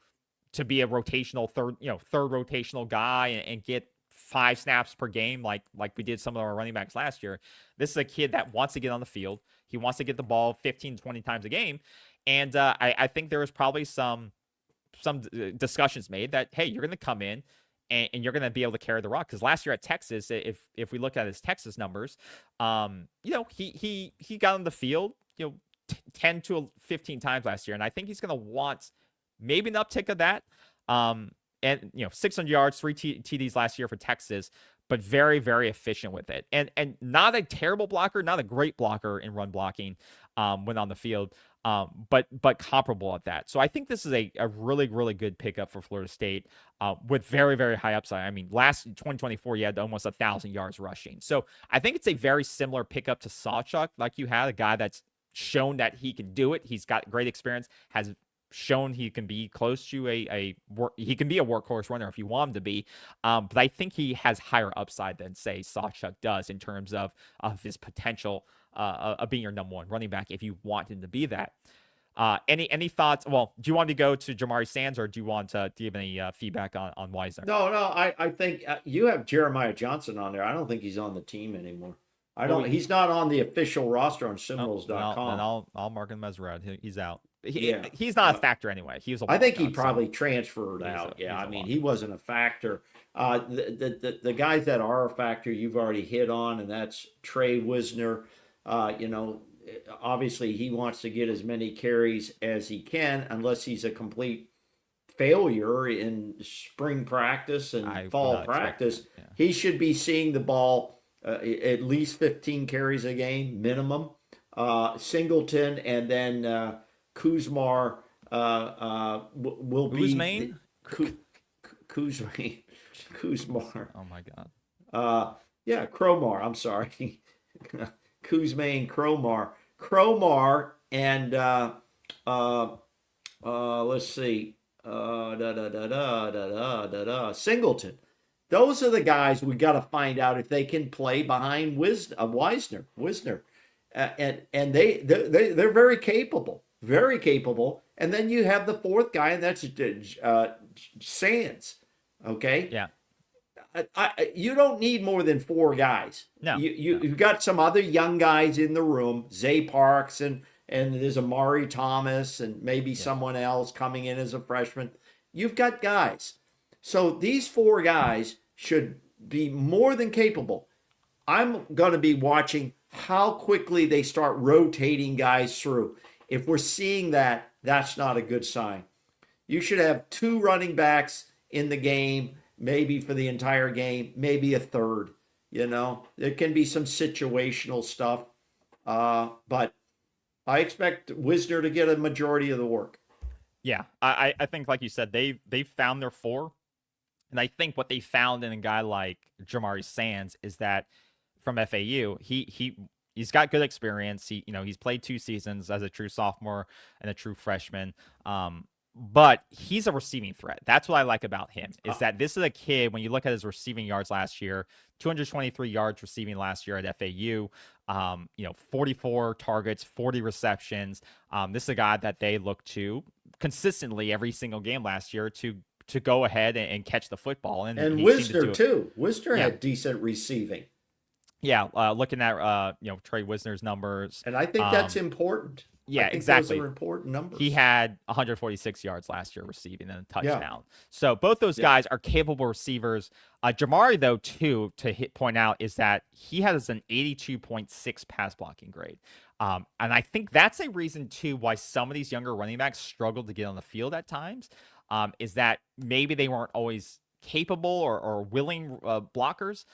[SPEAKER 1] be a rotational third rotational guy and get 5 snaps per game like we did some of our running backs last year. This is a kid that wants to get on the field. He wants to get the ball 15, 20 times a game. And I think there was probably some discussions made that, hey, you're going to come in and you're going to be able to carry the rock. Because last year at Texas, if we look at his Texas numbers, he got on the field, 10 to 15 times last year. And I think he's going to want maybe an uptick of that. And 600 yards, 3 TDs last year for Texas, but very, very efficient with it. And not a terrible blocker, not a great blocker in run blocking when on the field, but comparable at that. So I think this is a really, really good pickup for Florida State with very, very high upside. I mean, last 2024, you had almost 1,000 yards rushing. So I think it's a very similar pickup to Sawchuk, like you had, a guy that's shown that he can do it. He's got great experience, has shown he can be close to he can be a workhorse runner if you want him to be, but I think he has higher upside than, say, Sawchuk does in terms of his potential of being your number one running back if you want him to be that. Any thoughts? Well, do you want to go to Jamari Sands, or do you want to give any feedback on Wisner?
[SPEAKER 2] No, I think you have Jeremiah Johnson on there. I don't think he's on the team anymore. He's not on the official roster on Seminoles.com.
[SPEAKER 1] Then I'll mark him as red. He's out. He's not a factor anyway.
[SPEAKER 2] I think he probably transferred out. He wasn't a factor. The guys that are a factor, you've already hit on, and that's Tre Wisner. Obviously he wants to get as many carries as he can, unless he's a complete failure in spring practice and fall practice. He should be seeing the ball at least 15 carries a game minimum. Singleton and then Kuzmar will be Kuzmar.
[SPEAKER 1] Oh my God.
[SPEAKER 2] Cromar. I'm sorry. Kuzmane Cromar and let's see. Singleton. Those are the guys we got to find out if they can play behind Wisner. And they're very capable. Very capable. And then you have the fourth guy, and that's Sands. Okay?
[SPEAKER 1] Yeah.
[SPEAKER 2] You don't need more than 4 guys.
[SPEAKER 1] No.
[SPEAKER 2] You've got some other young guys in the room, Zay Parks, and there's Amari Thomas, and maybe someone else coming in as a freshman. You've got guys. So these 4 guys should be more than capable. I'm going to be watching how quickly they start rotating guys through. If we're seeing that, that's not a good sign. You should have 2 running backs in the game, maybe for the entire game, maybe a third. There can be some situational stuff, but I expect Wisner to get a majority of the work.
[SPEAKER 1] Yeah, I think, like you said, they found their 4, and I think what they found in a guy like Jamari Sands is that from FAU, he's got good experience. He's played 2 seasons as a true sophomore and a true freshman. But he's a receiving threat. That's what I like about him, is that this is a kid, when you look at his receiving yards last year, 223 yards receiving last year at FAU, 44 targets, 40 receptions. This is a guy that they look to consistently every single game last year to go ahead and catch the football. And
[SPEAKER 2] Wisner too. Wisner had decent receiving.
[SPEAKER 1] Yeah, looking at Tre Wisner's numbers.
[SPEAKER 2] And I think that's important.
[SPEAKER 1] Yeah,
[SPEAKER 2] I think
[SPEAKER 1] exactly.
[SPEAKER 2] those are important numbers.
[SPEAKER 1] He had 146 yards last year receiving and a touchdown.
[SPEAKER 2] Yeah.
[SPEAKER 1] So both those guys are capable receivers. Jamari, though, too, to point out is that he has an 82.6 pass blocking grade. And I think that's a reason, too, why some of these younger running backs struggled to get on the field at times, is that maybe they weren't always capable or willing blockers.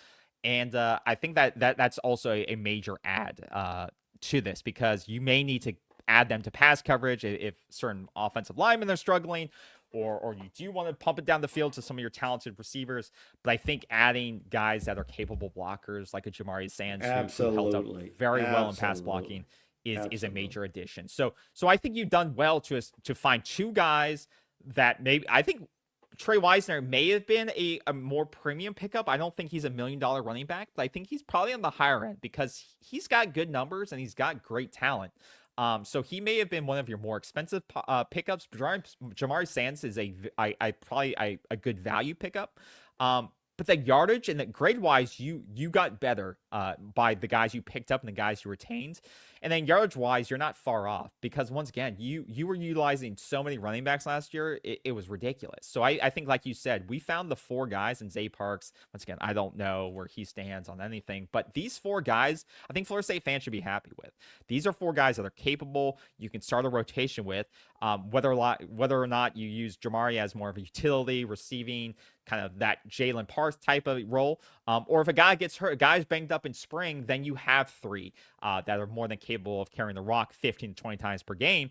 [SPEAKER 1] And I think that's also a major add to this, because you may need to add them to pass coverage if certain offensive linemen are struggling, or you do want to pump it down the field to some of your talented receivers. But I think adding guys that are capable blockers like a Jamari Sands, who held up very well in pass blocking, is a major addition. So I think you've done well to find two guys that maybe, I think Tre Wisner may have been a more premium pickup. I don't think he's $1 million running back, but I think he's probably on the higher end because he's got good numbers and he's got great talent. So he may have been one of your more expensive pickups. Jamari Sands is probably a good value pickup. But the yardage and the grade wise, you got better by the guys you picked up and the guys you retained. And then yardage wise, you're not far off, because once again, you were utilizing so many running backs last year, it was ridiculous. So I think, like you said, we found the four guys in Zay Parks. Once again, I don't know where he stands on anything, but these four guys, I think Florida State fans should be happy with. These are four guys that are capable. You can start a rotation with, whether or not you use Jamari as more of a utility receiving, kind of that Jalen Parks type of role, or if a guy gets hurt, a guy's banged up in spring, then you have three that are more than capable of carrying the rock 15 to 20 times per game.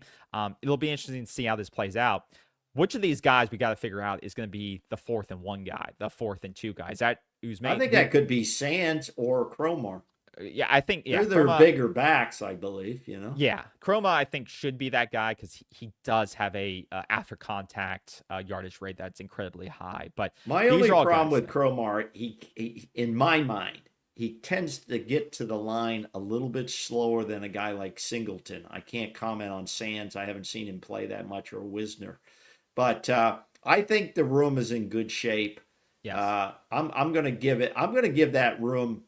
[SPEAKER 1] It'll be interesting to see how this plays out. Which of these guys we got to figure out is going to be the 4th and 1 guy, the 4th and 2 guy? Is that Uzme?
[SPEAKER 2] I think that could be Sands or Cromar.
[SPEAKER 1] Yeah, I think
[SPEAKER 2] they're bigger backs, I believe.
[SPEAKER 1] Yeah, Chroma I think should be that guy because he does have a after contact yardage rate that's incredibly high. But
[SPEAKER 2] my only problem with Cromar, he in my mind, he tends to get to the line a little bit slower than a guy like Singleton. I can't comment on Sands. I haven't seen him play that much, or Wisner. But I think the room is in good shape.
[SPEAKER 1] Yes.
[SPEAKER 2] I'm going to give that room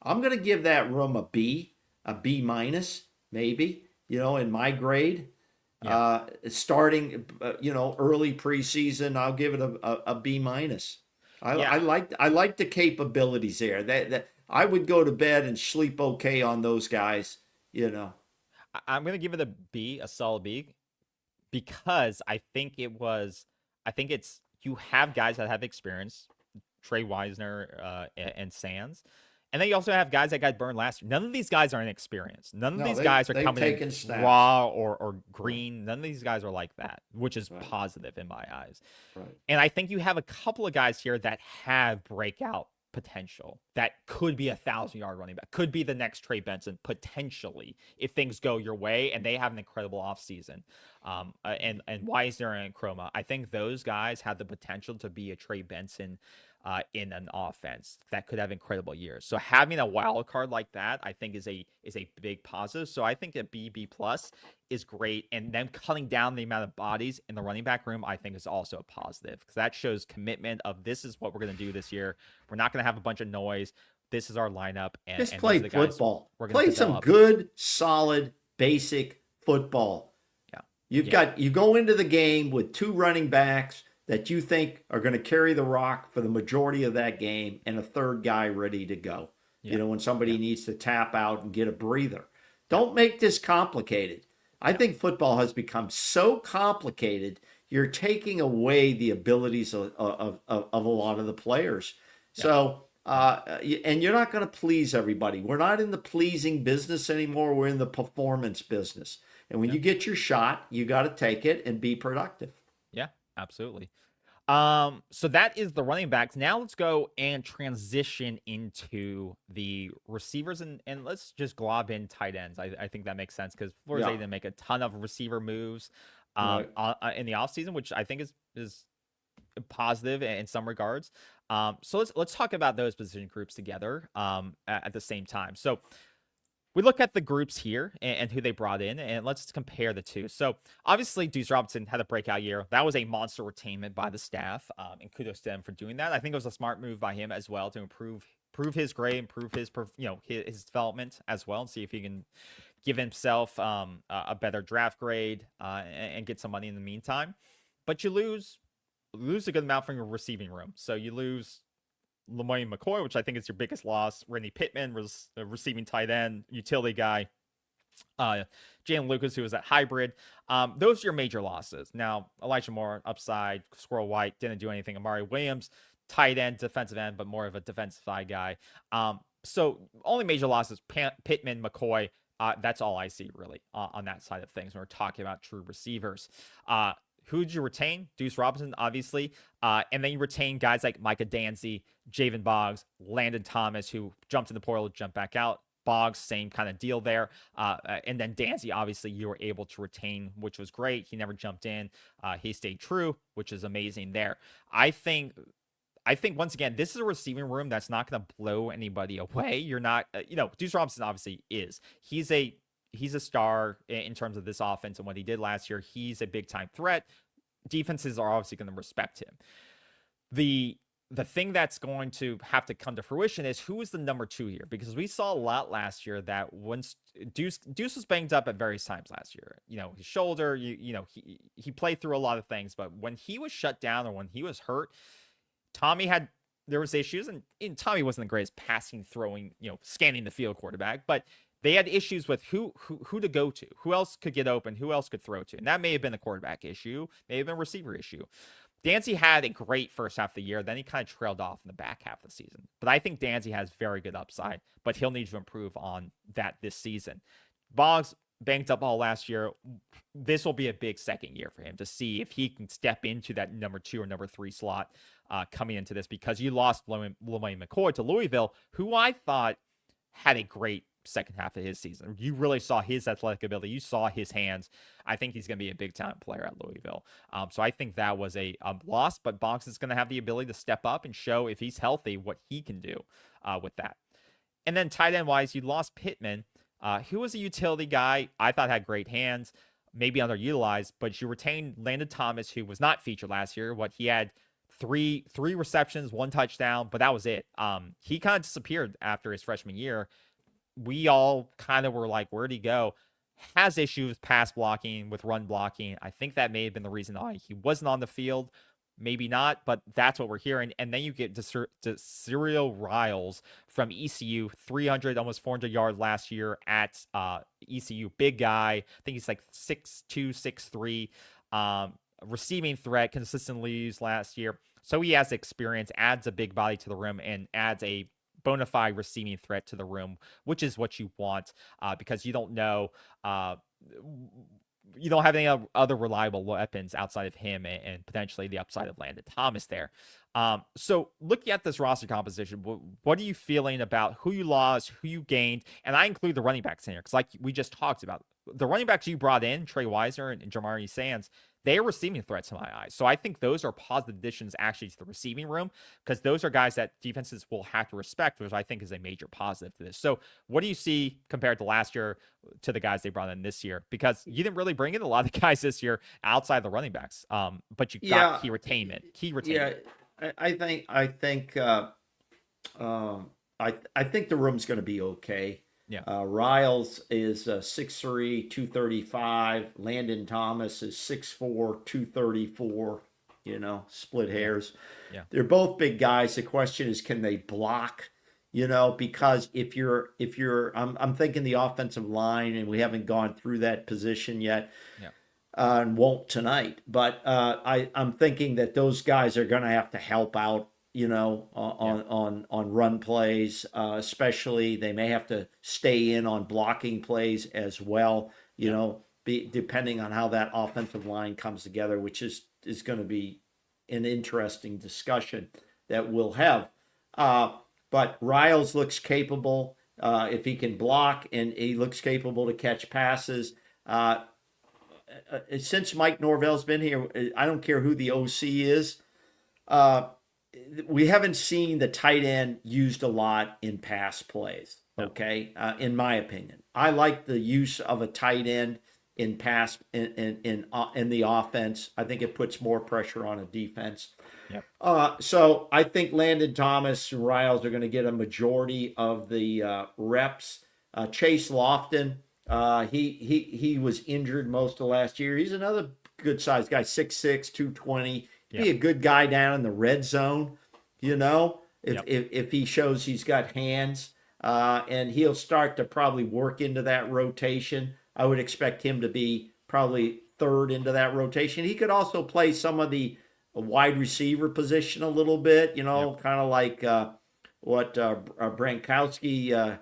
[SPEAKER 2] a B minus, maybe, in my grade. Yeah. Starting, early preseason, I'll give it a B minus. I like the capabilities there. That I would go to bed and sleep okay on those guys.
[SPEAKER 1] I'm going to give it a B, a solid B, because I think it's you have guys that have experience, Tre Wisner and Sands. And then you also have guys that got burned last year. None of these guys are inexperienced. None of these guys are coming in raw or green. None of these guys are like that, which is positive in my eyes. Right. And I think you have a couple of guys here that have breakout potential that could be 1,000-yard running back, could be the next Trey Benson, potentially, if things go your way and they have an incredible offseason. And Wisner and Chroma, I think those guys have the potential to be a Trey Benson in an offense that could have incredible years. So having a wild card like that, I think is a big positive. So I think a B plus is great. And then cutting down the amount of bodies in the running back room, I think is also a positive, because that shows commitment of this is what we're going to do this year. We're not going to have a bunch of noise. This is our lineup. And
[SPEAKER 2] just play football. Play some good, solid, basic football. Yeah. You go into the game with two running backs that you think are going to carry the rock for the majority of that game, and a third guy ready to go. Yeah. When somebody needs to tap out and get a breather. Don't make this complicated. I think football has become so complicated, you're taking away the abilities of a lot of the players. Yeah. So, and you're not going to please everybody. We're not in the pleasing business anymore. We're in the performance business. And when you get your shot, you got to take it and be productive.
[SPEAKER 1] Yeah, absolutely. So that is the running backs. Now let's go and transition into the receivers, and let's just glob in tight ends. I think that makes sense, because Florida State didn't make a ton of receiver moves in the offseason, which I think is positive in some regards. So let's talk about those position groups together at the same time. So we look at the groups here and who they brought in, and let's compare the two. So obviously, Deuce Robinson had a breakout year. That was a monster retainment by the staff, and kudos to them for doing that. I think it was a smart move by him as well to improve his grade, improve his development as well, and see if he can give himself a better draft grade and get some money in the meantime. But you lose a good amount from your receiving room. So you lose LeMay McCoy, which I think is your biggest loss. Randy Pittman was a receiving tight end, utility guy. Jalen Lucas, who was that hybrid. Those are your major losses. Now, Elijah Moore, upside. Squirrel White didn't do anything. Amari Williams, tight end, defensive end, but more of a defensive side guy. So only major losses, Pittman, McCoy. That's all I see really on that side of things when we're talking about true receivers. Who'd you retain? Deuce Robinson, obviously. And then you retain guys like Micah Danzy, Javen Boggs, Landon Thomas, who jumped in the portal, jumped back out. Boggs, same kind of deal there. And then Danzy, obviously, you were able to retain, which was great. He never jumped in. He stayed true, which is amazing there. I think once again, this is a receiving room that's not going to blow anybody away. You're not, Deuce Robinson obviously is. He's a star in terms of this offense and what he did last year. He's a big time threat. Defenses are obviously going to respect him. The thing that's going to have to come to fruition is who is the number 2 here, because we saw a lot last year that once Deuce was banged up at various times last year. His shoulder, he played through a lot of things, but when he was shut down or when he was hurt, there was issues, and Tommy wasn't the greatest passing, throwing, scanning the field quarterback, but they had issues with who to go to, who else could get open, who else could throw to. And that may have been a quarterback issue, may have been a receiver issue. Danzy had a great first half of the year. Then he kind of trailed off in the back half of the season. But I think Danzy has very good upside, but he'll need to improve on that this season. Boggs banked up all last year. This will be a big second year for him to see if he can step into that number 2 or number 3 slot coming into this, because you lost LeMay McCoy to Louisville, who I thought had a great second half of his season. You really saw his athletic ability. You saw his hands. I think he's going to be a big time player at Louisville. So I think that was a loss, but Boggs is going to have the ability to step up and show, if he's healthy, what he can do with that. And then tight end wise, you lost Pittman, who was a utility guy. I thought had great hands, maybe underutilized, but you retained Landon Thomas, who was not featured last year. He had three receptions, 1 touchdown, but that was it. He kind of disappeared after his freshman year. We all kind of were like, where'd he go? Has issues pass blocking, with run blocking. I think that may have been the reason why he wasn't on the field. Maybe not, but that's what we're hearing. And then you get to Cyril Riles from ECU, 300, almost 400 yards last year at ECU. Big guy. I think he's like 6'2", 6'3". Receiving threat, consistently used last year. So he has experience, adds a big body to the rim, and adds a bona fide receiving threat to the room, which is what you want, because you don't know, you don't have any other reliable weapons outside of him and potentially the upside of Landon Thomas there. So looking at this roster composition, what are you feeling about who you lost, who you gained? And I include the running backs in here, because like we just talked about, the running backs you brought in, Tre Wisner and Jamari Sands, they are receiving threats in my eyes. So I think those are positive additions actually to the receiving room, because those are guys that defenses will have to respect, which I think is a major positive to this. So what do you see compared to last year to the guys they brought in this year? Because you didn't really bring in a lot of guys this year outside the running backs, but you got key retainment.
[SPEAKER 2] Yeah, I think the room's going to be okay.
[SPEAKER 1] Yeah.
[SPEAKER 2] Riles is 6'3", 235. Landon Thomas is 6'4", 234. Split hairs.
[SPEAKER 1] Yeah.
[SPEAKER 2] They're both big guys. The question is, can they block? Because if you're, I'm thinking the offensive line, and we haven't gone through that position yet.
[SPEAKER 1] Yeah.
[SPEAKER 2] And won't tonight. But I'm thinking that those guys are going to have to help out, on run plays, especially. They may have to stay in on blocking plays as well, depending on how that offensive line comes together, which is going to be an interesting discussion that we'll have. But Riles looks capable if he can block, and he looks capable to catch passes. Since Mike Norvell's been here, I don't care who the OC is. We haven't seen the tight end used a lot in pass plays. Okay, in my opinion, I like the use of a tight end in pass in the offense. I think it puts more pressure on a defense.
[SPEAKER 1] Yep.
[SPEAKER 2] So I think Landon Thomas and Riles are going to get a majority of the reps. Chase Lofton He was injured most of last year. He's another good sized guy, 6'6", 220. He'd be a good guy down in the red zone, if he shows he's got hands. And he'll start to probably work into that rotation. I would expect him to be probably third into that rotation. He could also play some of the wide receiver position a little bit, kind of like what Brankowski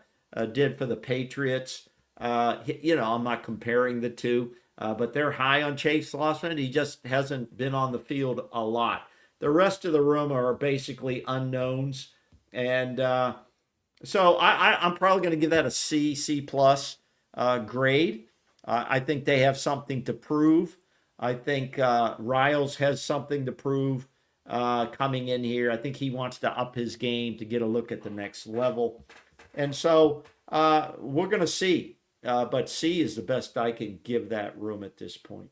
[SPEAKER 2] did for the Patriots. I'm not comparing the two, but they're high on Chase Losman. He just hasn't been on the field a lot. The rest of the room are basically unknowns. And so I'm probably going to give that a C plus grade. I think they have something to prove. I think Riles has something to prove coming in here. I think he wants to up his game to get a look at the next level. And so we're going to see. But C is the best I can give that room at this point.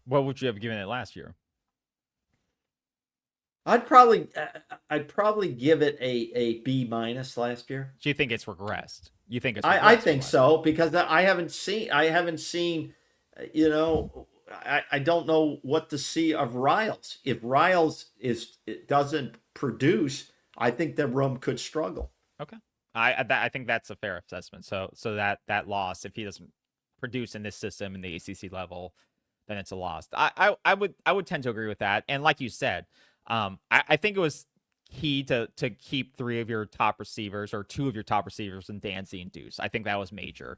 [SPEAKER 1] What would you have given it last year?
[SPEAKER 2] I'd probably give it a B minus last year.
[SPEAKER 1] Do you think it's regressed? You think it's?
[SPEAKER 2] I think so, because I haven't seen. I don't know what to see of Riles. If Riles doesn't produce, I think the room could struggle.
[SPEAKER 1] Okay. I think that's a fair assessment. So that loss, if he doesn't produce in this system in the ACC level, then it's a loss. I would tend to agree with that. And like you said, I think it was key to keep three of your top receivers or two of your top receivers in Dancy and Deuce. I think that was major.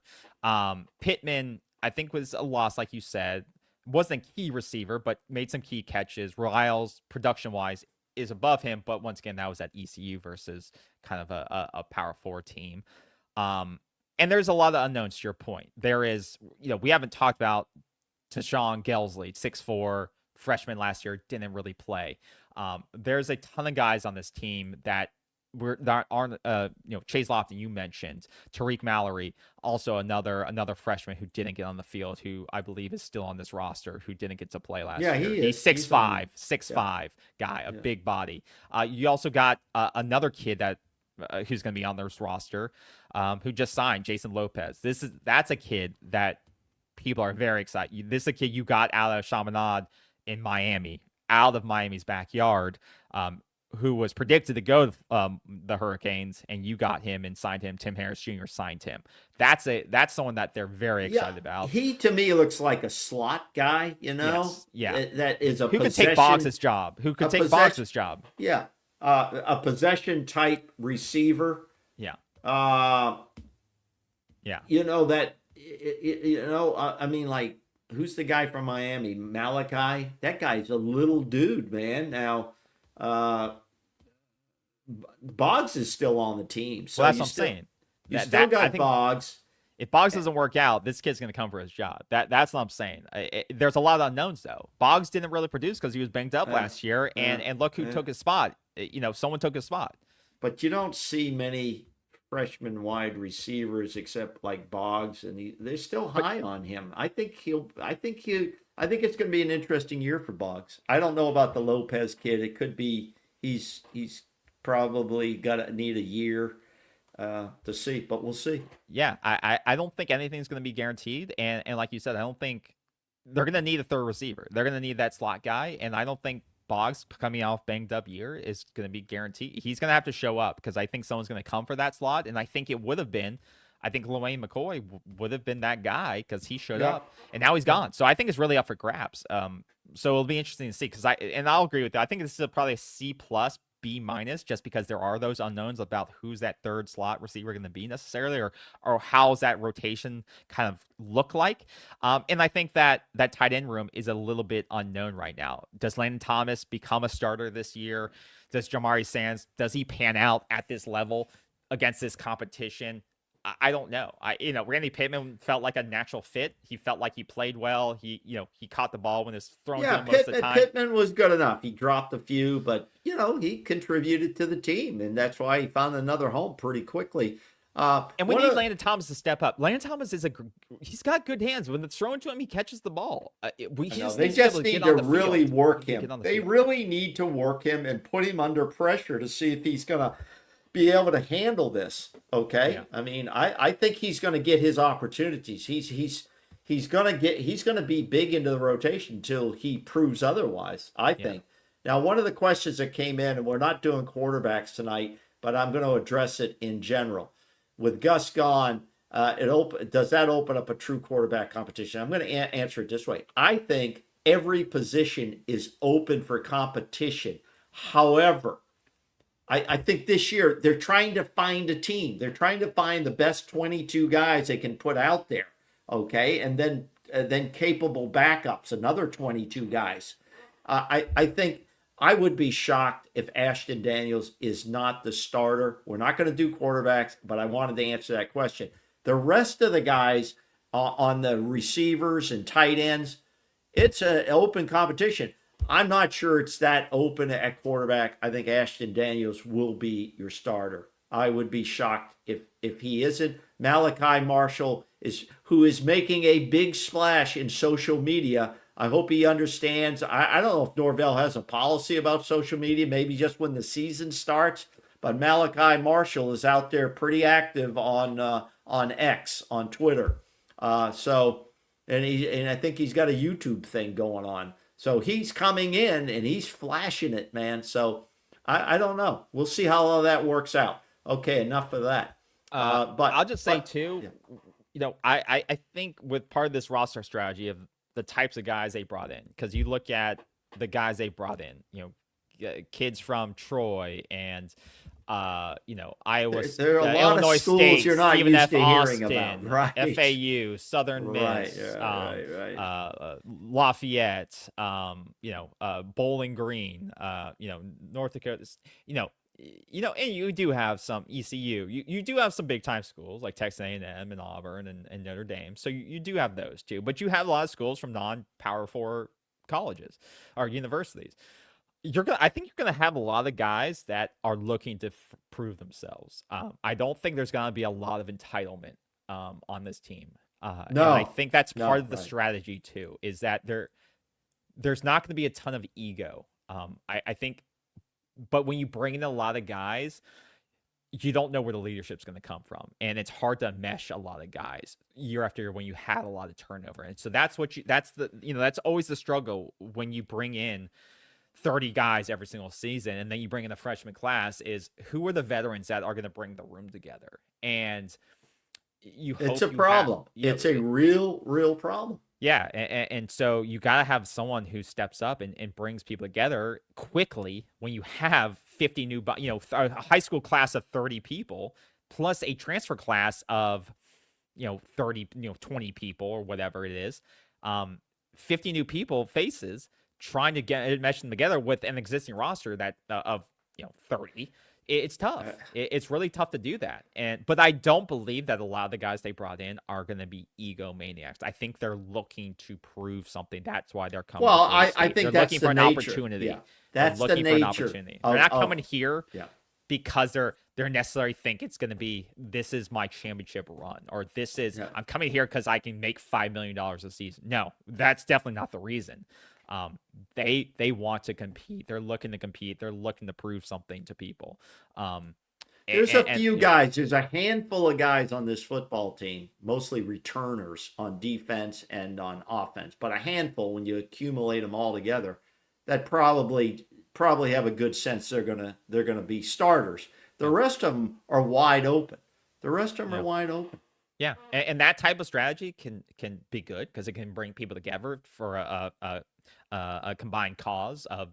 [SPEAKER 1] Pittman, I think, was a loss, like you said. Wasn't a key receiver, but made some key catches. Riles, production-wise, is above him, but once again, that was at ECU versus kind of a Power 4 team. And there's a lot of unknowns to your point. There is, we haven't talked about Tashawn Gelsley, 6'4", freshman last year, didn't really play. There's a ton of guys on this team that aren't Chase Lofton, you mentioned, Tariq Mallory, also another freshman who didn't get on the field, who I believe is still on this roster, who didn't get to play last year. He's 6'5" guy, a big body. You also got another kid that who's going to be on this roster, who just signed, Jason Lopez. That's a kid that people are very excited. This is a kid you got out of Chaminade in Miami, out of Miami's backyard, who was predicted to go to the Hurricanes, and you got him and signed him. Tim Harris Jr. signed him. That's someone that they're very excited about.
[SPEAKER 2] He, to me, looks like a slot guy,
[SPEAKER 1] Yes. Yeah.
[SPEAKER 2] That is a
[SPEAKER 1] who could take Boggs' job. Yeah.
[SPEAKER 2] A possession type receiver.
[SPEAKER 1] Yeah.
[SPEAKER 2] Yeah. Like, who's the guy from Miami? Malachi? That guy's a little dude, man. Now, Boggs is still on the team. So
[SPEAKER 1] that's what I'm saying.
[SPEAKER 2] You still got Boggs.
[SPEAKER 1] If Boggs doesn't work out, this kid's going to come for his job. That's what I'm saying. There's a lot of unknowns, though. Boggs didn't really produce because he was banged up last year, and look who took his spot. Someone took his spot.
[SPEAKER 2] But you don't see many freshman wide receivers except like Boggs, and they're still high on him. I think it's going to be an interesting year for Boggs. I don't know about the Lopez kid. It could be he's probably got to need a year to see, but we'll see.
[SPEAKER 1] Yeah, I don't think anything's going to be guaranteed, and like you said, I don't think they're going to need a third receiver. They're going to need that slot guy, and I don't think Boggs coming off banged up year is going to be guaranteed. He's going to have to show up because I think someone's going to come for that slot, and I think it would have been. I think Lawayne McCoy would have been that guy because he showed up, and now he's gone. So I think it's really up for grabs. So it'll be interesting to see because I'll agree with that. I think this is probably a C plus, B minus, just because there are those unknowns about who's that third slot receiver going to be necessarily, or how's that rotation kind of look like. And I think that tight end room is a little bit unknown right now. Does Landon Thomas become a starter this year? Does Jamari Sands, does he pan out at this level against this competition? I don't know. Randy Pittman felt like a natural fit. He felt like he played well. He caught the ball when it was thrown to him most of the time.
[SPEAKER 2] Pittman was good enough. He dropped a few, but he contributed to the team, and that's why he found another home pretty quickly.
[SPEAKER 1] And we need Landon Thomas to step up. Landon Thomas he's got good hands. When it's thrown to him, he catches the ball.
[SPEAKER 2] They just need to really work him. They really need to work him and put him under pressure to see if he's gonna. be able to handle this. Okay.
[SPEAKER 1] Yeah.
[SPEAKER 2] I mean, I think he's going to get his opportunities. He's going to be big into the rotation until he proves otherwise, I think. Now, one of the questions that came in, and we're not doing quarterbacks tonight, but I'm going to address it in general. With Gus gone, does that open up a true quarterback competition? I'm going to answer it this way. I think every position is open for competition. However, I think this year they're trying to find a team. They're trying to find the best 22 guys they can put out there, okay? And then capable backups, another 22 guys. I think I would be shocked if Ashton Daniels is not the starter. We're not going to do quarterbacks, but I wanted to answer that question. The rest of the guys on the receivers and tight ends, it's an open competition. I'm not sure it's that open at quarterback. I think Ashton Daniels will be your starter. I would be shocked if he isn't. Malachi Marshall who is making a big splash in social media. I hope he understands. I don't know if Norvell has a policy about social media, maybe just when the season starts. But Malachi Marshall is out there pretty active on X, on Twitter. And I think he's got a YouTube thing going on. So he's coming in and he's flashing it, man. So I don't know. We'll see how all that works out. Okay, enough of that.
[SPEAKER 1] But I'll just say too, I think with part of this roster strategy of the types of guys they brought in, because you look at the guys they brought in, kids from Troy and Iowa,
[SPEAKER 2] there are a lot
[SPEAKER 1] Illinois
[SPEAKER 2] of schools
[SPEAKER 1] State,
[SPEAKER 2] you're not
[SPEAKER 1] Stephen
[SPEAKER 2] used
[SPEAKER 1] F.
[SPEAKER 2] to
[SPEAKER 1] Austin,
[SPEAKER 2] hearing about, right?
[SPEAKER 1] FAU, Southern Miss, Lafayette, Bowling Green, North Dakota, and you do have some ECU. You do have some big time schools like Texas A&M and Auburn and Notre Dame. So you do have those too, but you have a lot of schools from non-Power 4 colleges or universities. I think you're gonna have a lot of guys that are looking to prove themselves. I don't think there's gonna be a lot of entitlement on this team. No, and I think that's part of the strategy too. Is that there's not going to be a ton of ego. I think, but when you bring in a lot of guys, you don't know where the leadership's going to come from, and it's hard to mesh a lot of guys year after year when you had a lot of turnover. And so that's always the struggle when you bring in 30 guys every single season, and then you bring in a freshman class, is who are the veterans that are going to bring the room together? And it's
[SPEAKER 2] a problem. It's a real problem.
[SPEAKER 1] Yeah. And so you got to have someone who steps up and brings people together quickly when you have 50 new, a high school class of 30 people plus a transfer class of, 30, 20 people or whatever it is. 50 new faces trying to mesh them together with an existing roster that of 30. It's tough. It's really tough to do that. But I don't believe that a lot of the guys they brought in are going to be egomaniacs. I think they're looking to prove something. That's why they're coming.
[SPEAKER 2] Well, I think
[SPEAKER 1] they're
[SPEAKER 2] that's
[SPEAKER 1] looking for an opportunity. Yeah.
[SPEAKER 2] That's
[SPEAKER 1] they're looking
[SPEAKER 2] the nature.
[SPEAKER 1] For an opportunity. They're not coming here because they're necessarily think it's going to be, this is my championship run, or this is I'm coming here because I can make $5 million a season. No, that's definitely not the reason. They want to compete. They're looking to compete. They're looking to prove something to people.
[SPEAKER 2] There's a few guys. There's a handful of guys on this football team, mostly returners on defense and on offense, but a handful when you accumulate them all together that probably have a good sense they're gonna be starters. The rest of them are wide open. Are wide open.
[SPEAKER 1] Yeah, and that type of strategy can be good because it can bring people together for a combined cause of,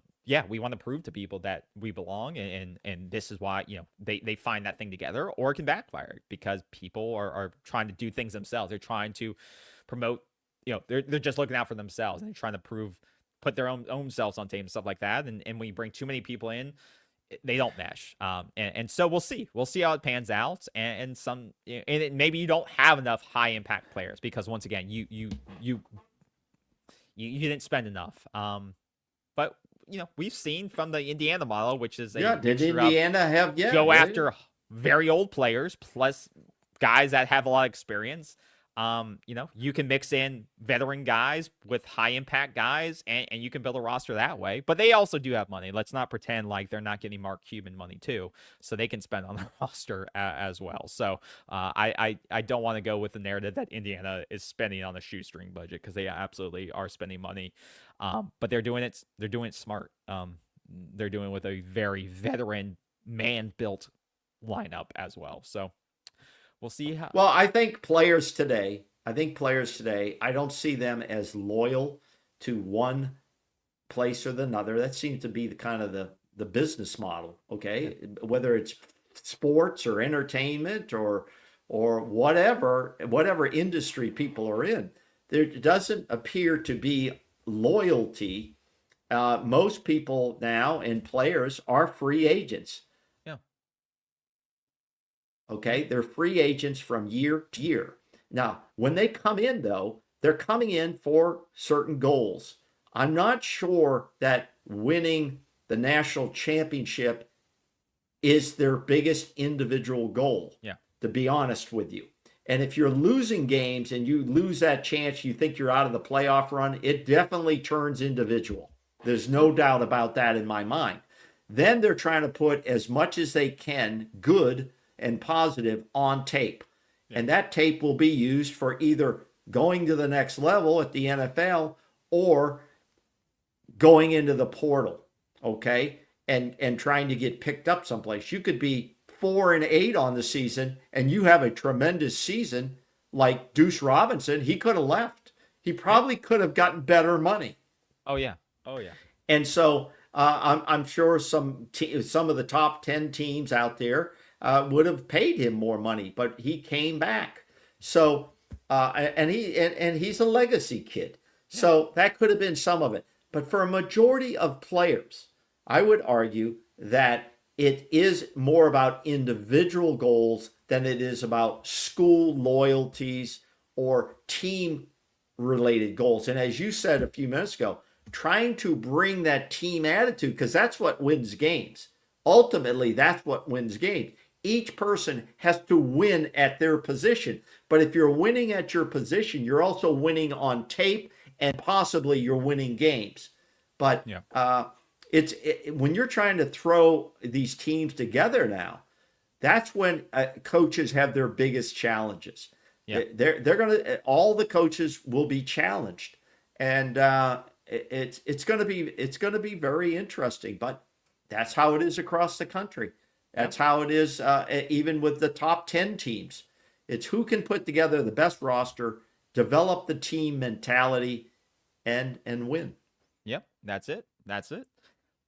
[SPEAKER 1] we want to prove to people that we belong, and this is why they find that thing together. Or it can backfire because people are trying to do things themselves. They're trying to promote, they're just looking out for themselves, and they're trying to put their own selves on tape and stuff like that. And when you bring too many people in, they don't mesh. And so we'll see how it pans out. And maybe you don't have enough high impact players because, once again, you didn't spend enough. But we've seen from the Indiana model, which is
[SPEAKER 2] did Indiana
[SPEAKER 1] go after very old players plus guys that have a lot of experience. You can mix in veteran guys with high impact guys, and you can build a roster that way. But they also do have money. Let's not pretend like they're not getting Mark Cuban money too, so they can spend on the roster as well. So I don't want to go with the narrative that Indiana is spending on a shoestring budget, because they absolutely are spending money, but they're doing it. They're doing it smart. They're doing it with a very veteran man-built lineup as well. So we'll see how.
[SPEAKER 2] Well, I think players today, I don't see them as loyal to one place or another. That seems to be the kind of the business model. Okay, whether it's sports or entertainment or whatever industry people are in, there doesn't appear to be loyalty. Most people now and players are free agents.
[SPEAKER 1] Yeah.
[SPEAKER 2] Okay, they're free agents from year to year. Now, when they come in, though, they're coming in for certain goals. I'm not sure that winning the national championship is their biggest individual goal, to be honest with you. And if you're losing games and you lose that chance, you think you're out of the playoff run, it definitely turns individual. There's no doubt about that in my mind. Then they're trying to put as much as they can, good and positive, on tape. Yeah. And that tape will be used for either going to the next level at the NFL or going into the portal, okay? And trying to get picked up someplace. You could be 4-8 on the season and you have a tremendous season like Deuce Robinson. He could have left. He probably could have gotten better money.
[SPEAKER 1] Oh, yeah.
[SPEAKER 2] And so I'm sure some of the top 10 teams out there would have paid him more money, but he came back. So and he's a legacy kid. So that could have been some of it. But for a majority of players, I would argue that it is more about individual goals than it is about school loyalties or team related goals. And as you said a few minutes ago, trying to bring that team attitude, because that's what wins games. Ultimately, that's what wins games. Each person has to win at their position. But if you're winning at your position, you're also winning on tape, and possibly you're winning games. But when you're trying to throw these teams together now, that's when coaches have their biggest challenges. Yeah. All the coaches will be challenged. And it's going to be very interesting, but that's how it is across the country. That's how it is even with the top 10 teams. It's who can put together the best roster, develop the team mentality, and win.
[SPEAKER 1] Yep, that's it.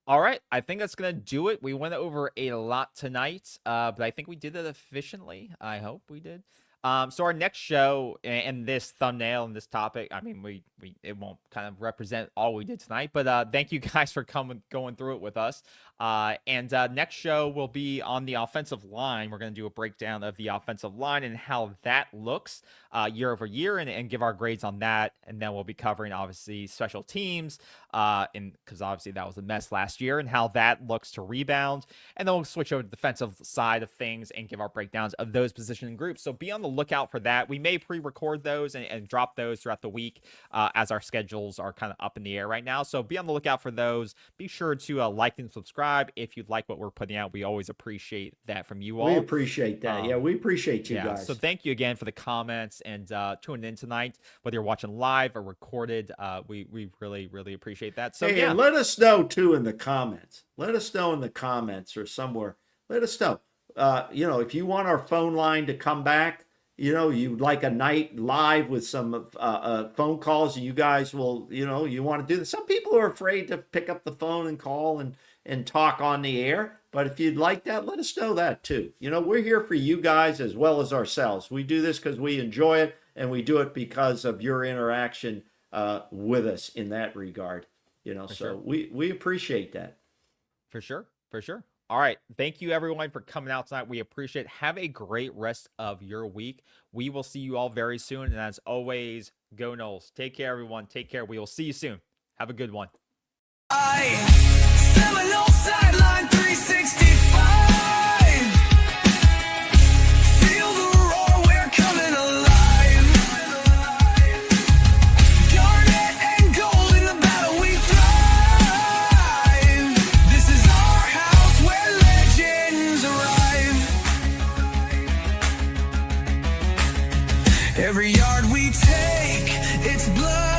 [SPEAKER 1] All right, I think that's going to do it. We went over a lot tonight, but I think we did it efficiently. I hope we did. So our next show and this thumbnail and this topic, I mean, it won't kind of represent all we did tonight, but thank you guys for going through it with us. And next show will be on the offensive line. We're going to do a breakdown of the offensive line and how that looks year over year, and give our grades on that. And then we'll be covering obviously special teams, because obviously that was a mess last year, and how that looks to rebound. And then we'll switch over to the defensive side of things and give our breakdowns of those position groups. So be on the lookout for that. We may pre-record those and drop those throughout the week as our schedules are kind of up in the air right now. So be on the lookout for those. Be sure to like and subscribe if you'd like what we're putting out. We always appreciate that from you all.
[SPEAKER 2] We appreciate that. We appreciate you guys.
[SPEAKER 1] So thank you again for the comments and tuning in tonight, whether you're watching live or recorded. We really, really appreciate that. So
[SPEAKER 2] and let us know too in the comments. Let us know in the comments or somewhere. Let us know. If you want our phone line to come back, you'd like a night live with some phone calls, and you guys will, you want to do this. Some people are afraid to pick up the phone and call and talk on the air. But if you'd like that, let us know that too. We're here for you guys as well as ourselves. We do this because we enjoy it, and we do it because of your interaction with us in that regard. We appreciate that.
[SPEAKER 1] For sure. All right. Thank you, everyone, for coming out tonight. We appreciate it. Have a great rest of your week. We will see you all very soon. And as always, go Noles. Take care, everyone. Take care. We will see you soon. Have a good one.
[SPEAKER 3] Seminoles sideline 365. Feel the roar, we're coming alive. Every yard we take, it's blood.